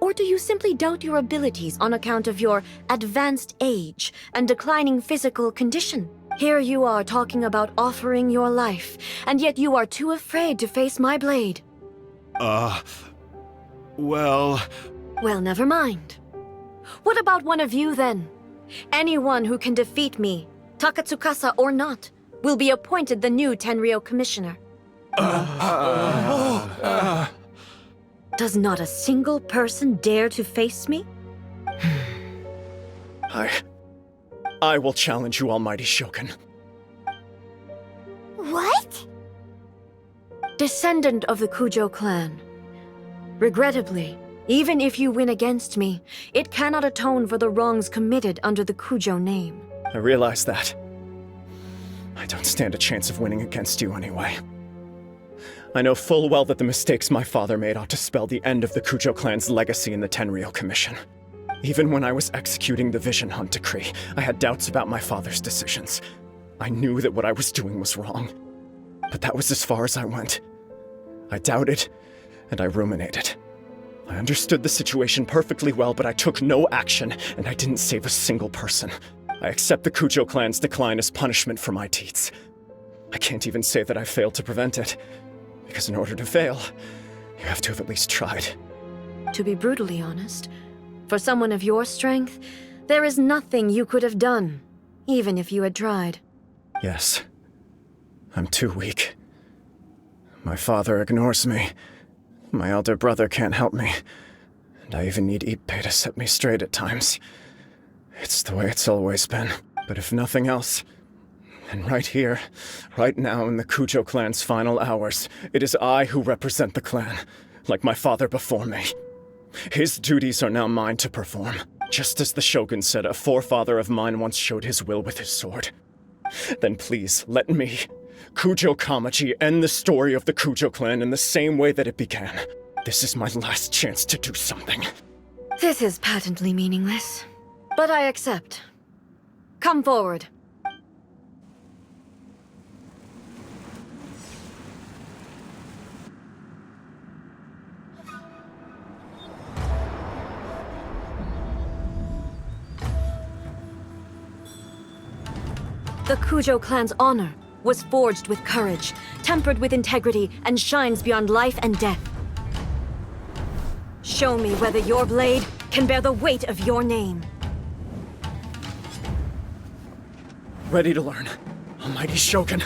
Or do you simply doubt your abilities on account of your advanced age and declining physical condition? Here you are talking about offering your life, and yet you are too afraid to face my blade. Well, never mind. What about one of you, then? Anyone who can defeat me, Takatsukasa or not, will be appointed the new Tenryou commissioner. Does not a single person dare to face me? I will challenge you, Almighty Shogun. What? Descendant of the Kujo clan. Regrettably, even if you win against me, it cannot atone for the wrongs committed under the Kujo name. I realize that. I don't stand a chance of winning against you anyway. I know full well that the mistakes my father made ought to spell the end of the Kujo clan's legacy in the Tenryou Commission. Even when I was executing the Vision Hunt decree, I had doubts about my father's decisions. I knew that what I was doing was wrong. But that was as far as I went. I doubted, and I ruminated. I understood the situation perfectly well, but I took no action, and I didn't save a single person. I accept the Kujo clan's decline as punishment for my deeds. I can't even say that I failed to prevent it, because in order to fail, you have to have at least tried. To be brutally honest, for someone of your strength, there is nothing you could have done, even if you had tried. Yes. I'm too weak. My father ignores me. My elder brother can't help me. And I even need Ippei to set me straight at times. It's the way it's always been. But if nothing else, then right here, right now in the Kujo clan's final hours, it is I who represent the clan, like my father before me. His duties are now mine to perform, just as the Shogun said a forefather of mine once showed his will with his sword. Then please, let me, Kujo Kamaji, end the story of the Kujo clan in the same way that it began. This is my last chance to do something. This is patently meaningless, but I accept. Come forward. The Kujo clan's honor was forged with courage, tempered with integrity, and shines beyond life and death. Show me whether your blade can bear the weight of your name. Ready to learn, Almighty Shogun.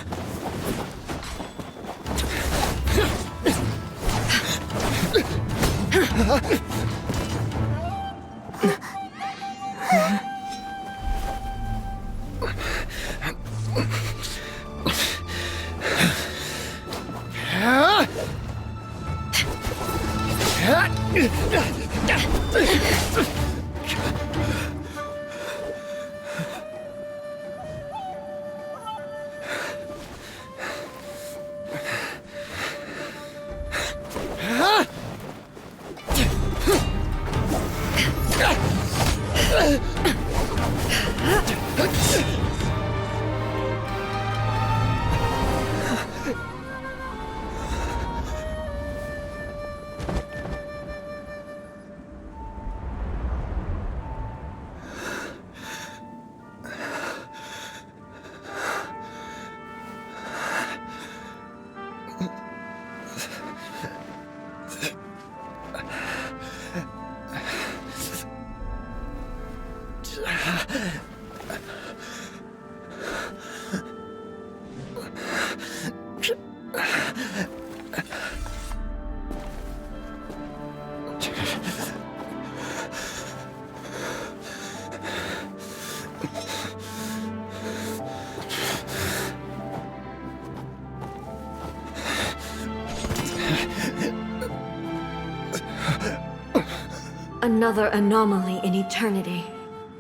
Another anomaly in eternity.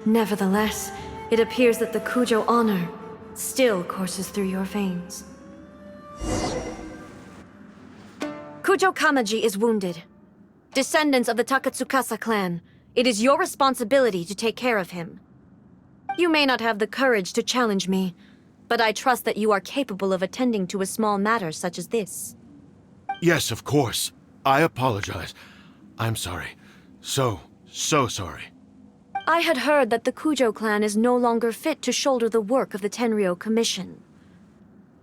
Nevertheless, it appears that the Kujo honor still courses through your veins. Kujo Kamaji is wounded. Descendants of the Takatsukasa clan, it is your responsibility to take care of him. You may not have the courage to challenge me, but I trust that you are capable of attending to a small matter such as this. Yes, of course. I apologize. I'm sorry. So sorry. I had heard that the Kujo clan is no longer fit to shoulder the work of the Tenryou Commission.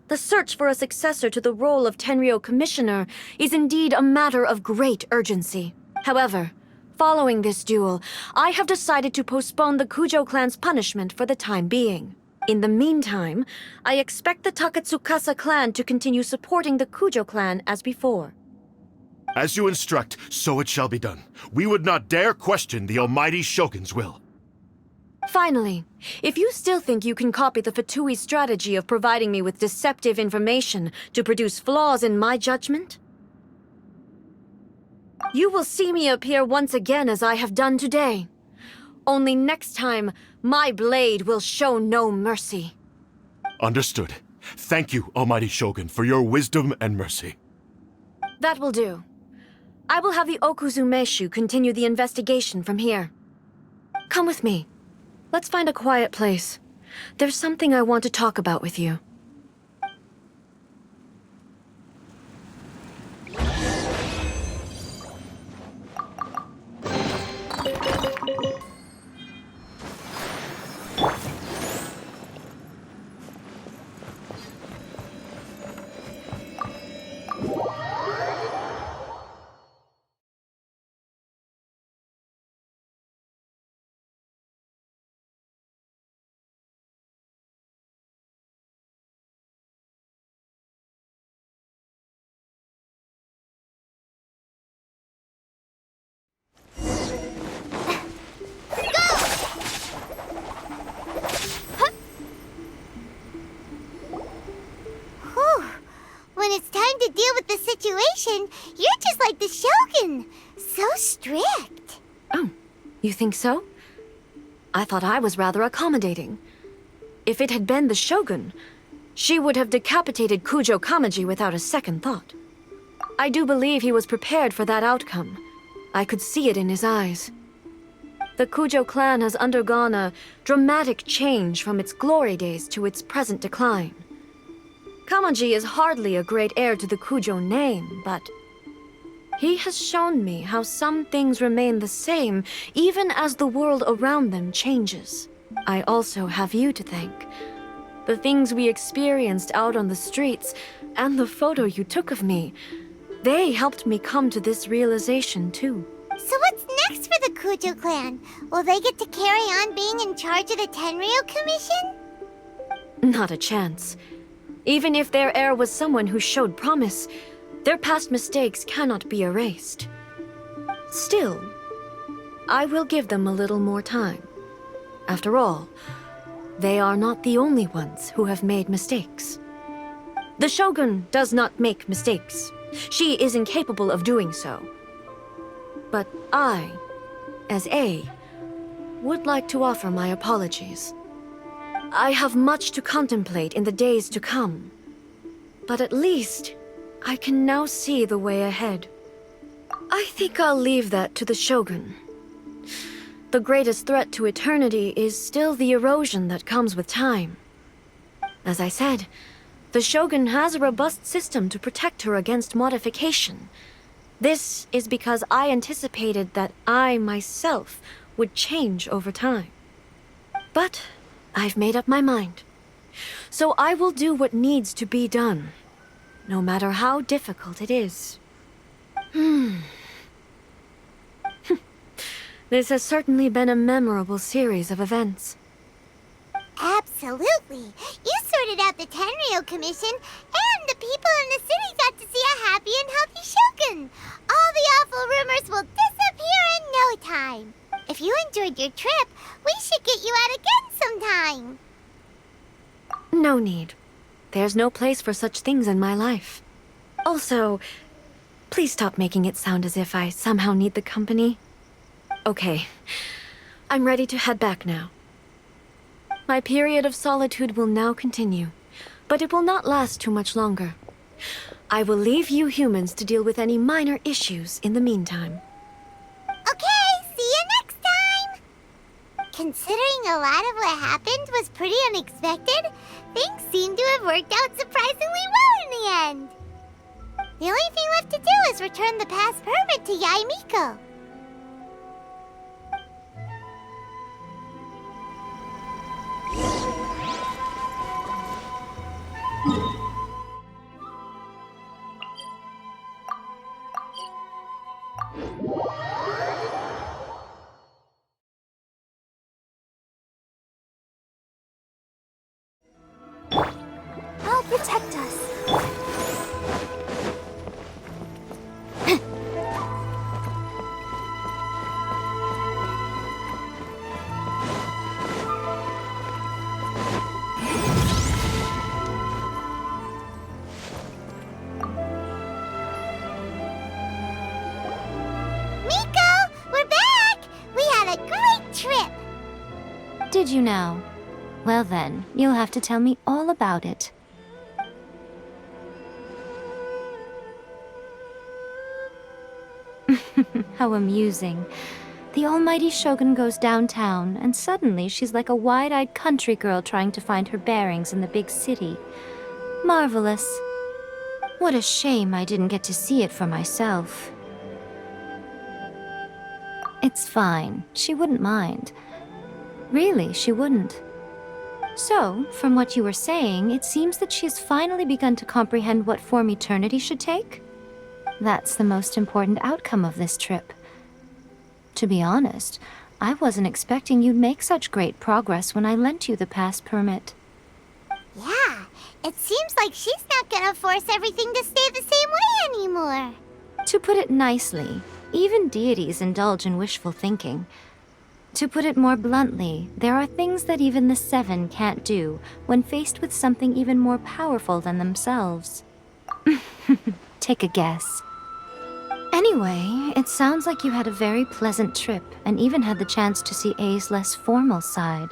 The search for a successor to the role of Tenryou Commissioner is indeed a matter of great urgency. However, following this duel, I have decided to postpone the Kujo clan's punishment for the time being. In the meantime, I expect the Takatsukasa clan to continue supporting the Kujo clan as before. As you instruct, so it shall be done. We would not dare question the Almighty Shogun's will. Finally, if you still think you can copy the Fatui strategy of providing me with deceptive information to produce flaws in my judgment, you will see me appear once again as I have done today. Only next time, my blade will show no mercy. Understood. Thank you, Almighty Shogun, for your wisdom and mercy. That will do. I will have the Okuzumeshu continue the investigation from here. Come with me. Let's find a quiet place. There's something I want to talk about with you. Whew. When it's time to deal with the situation, you're just like the Shogun. So strict. Oh, you think so? I thought I was rather accommodating. If it had been the Shogun, she would have decapitated Kujo Kamaji without a second thought. I do believe he was prepared for that outcome. I could see it in his eyes. The Kujo clan has undergone a dramatic change from its glory days to its present decline. Kamaji is hardly a great heir to the Kujo name, but he has shown me how some things remain the same even as the world around them changes. I also have you to thank. The things we experienced out on the streets and the photo you took of me, they helped me come to this realization too. So what's next for the Kujo clan? Will they get to carry on being in charge of the Tenryo Commission? Not a chance. Even if their heir was someone who showed promise, their past mistakes cannot be erased. Still, I will give them a little more time. After all, they are not the only ones who have made mistakes. The Shogun does not make mistakes. She is incapable of doing so. But I, as A, would like to offer my apologies. I have much to contemplate in the days to come, but at least I can now see the way ahead. I think I'll leave that to the Shogun. The greatest threat to eternity is still the erosion that comes with time. As I said, the Shogun has a robust system to protect her against modification. This is because I anticipated that I myself would change over time. But I've made up my mind. So I will do what needs to be done, no matter how difficult it is. This has certainly been a memorable series of events. Absolutely. You sorted out the Tenryo Commission, and the people in the city got to see a happy and healthy Shogun. All the awful rumors will disappear in no time. If you enjoyed your trip, we should get you out again sometime. No need. There's no place for such things in my life. Also, please stop making it sound as if I somehow need the company. Okay, I'm ready to head back now. My period of solitude will now continue, but it will not last too much longer. I will leave you humans to deal with any minor issues in the meantime. Okay, see you next time! Considering a lot of what happened was pretty unexpected, things seem to have worked out surprisingly well in the end. The only thing left to do is return the pass permit to Yaimiko. I'll protect us. did you now? Well then, you'll have to tell me all about it. How amusing. The almighty Shogun goes downtown, and suddenly she's like a wide-eyed country girl trying to find her bearings in the big city. Marvelous. What a shame I didn't get to see it for myself. It's fine. She wouldn't mind. Really, she wouldn't. So, from what you were saying, it seems that she's finally begun to comprehend what form eternity should take? That's the most important outcome of this trip. To be honest, I wasn't expecting you'd make such great progress when I lent you the pass permit. Yeah, it seems like she's not gonna force everything to stay the same way anymore. To put it nicely, even deities indulge in wishful thinking. To put it more bluntly, there are things that even the Seven can't do when faced with something even more powerful than themselves. Take a guess. Anyway, it sounds like you had a very pleasant trip and even had the chance to see A's less formal side.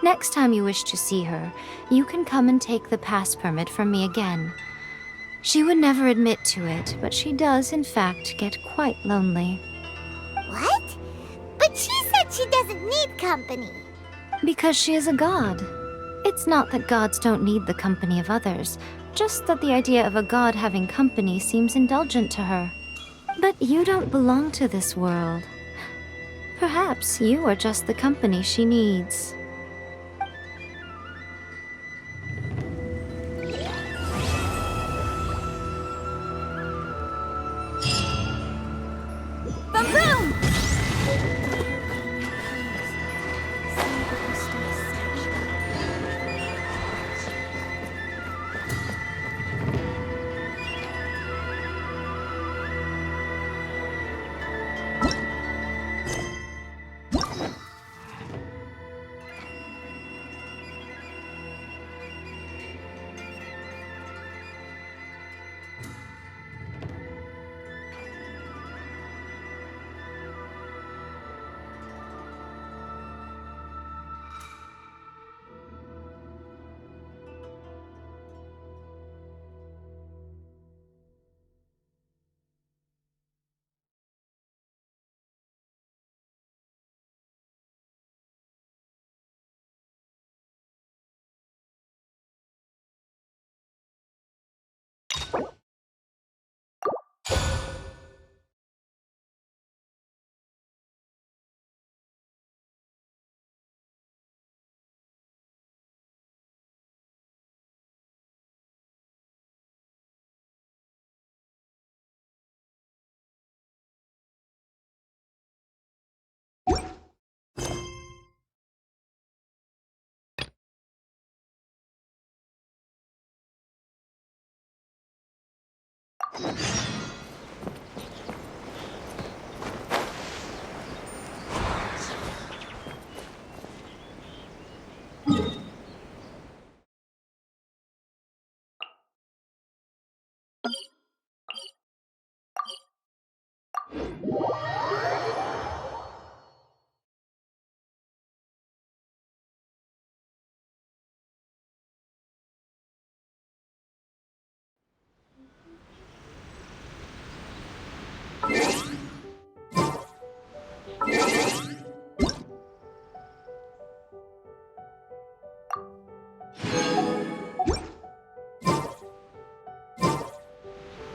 Next time you wish to see her, you can come and take the pass permit from me again. She would never admit to it, but she does, in fact, get quite lonely. What? But she said she doesn't need company. Because she is a god. It's not that gods don't need the company of others, just that the idea of a god having company seems indulgent to her. But you don't belong to this world. Perhaps you are just the company she needs. Boom boom!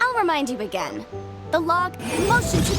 I'll remind you again. The log, motion to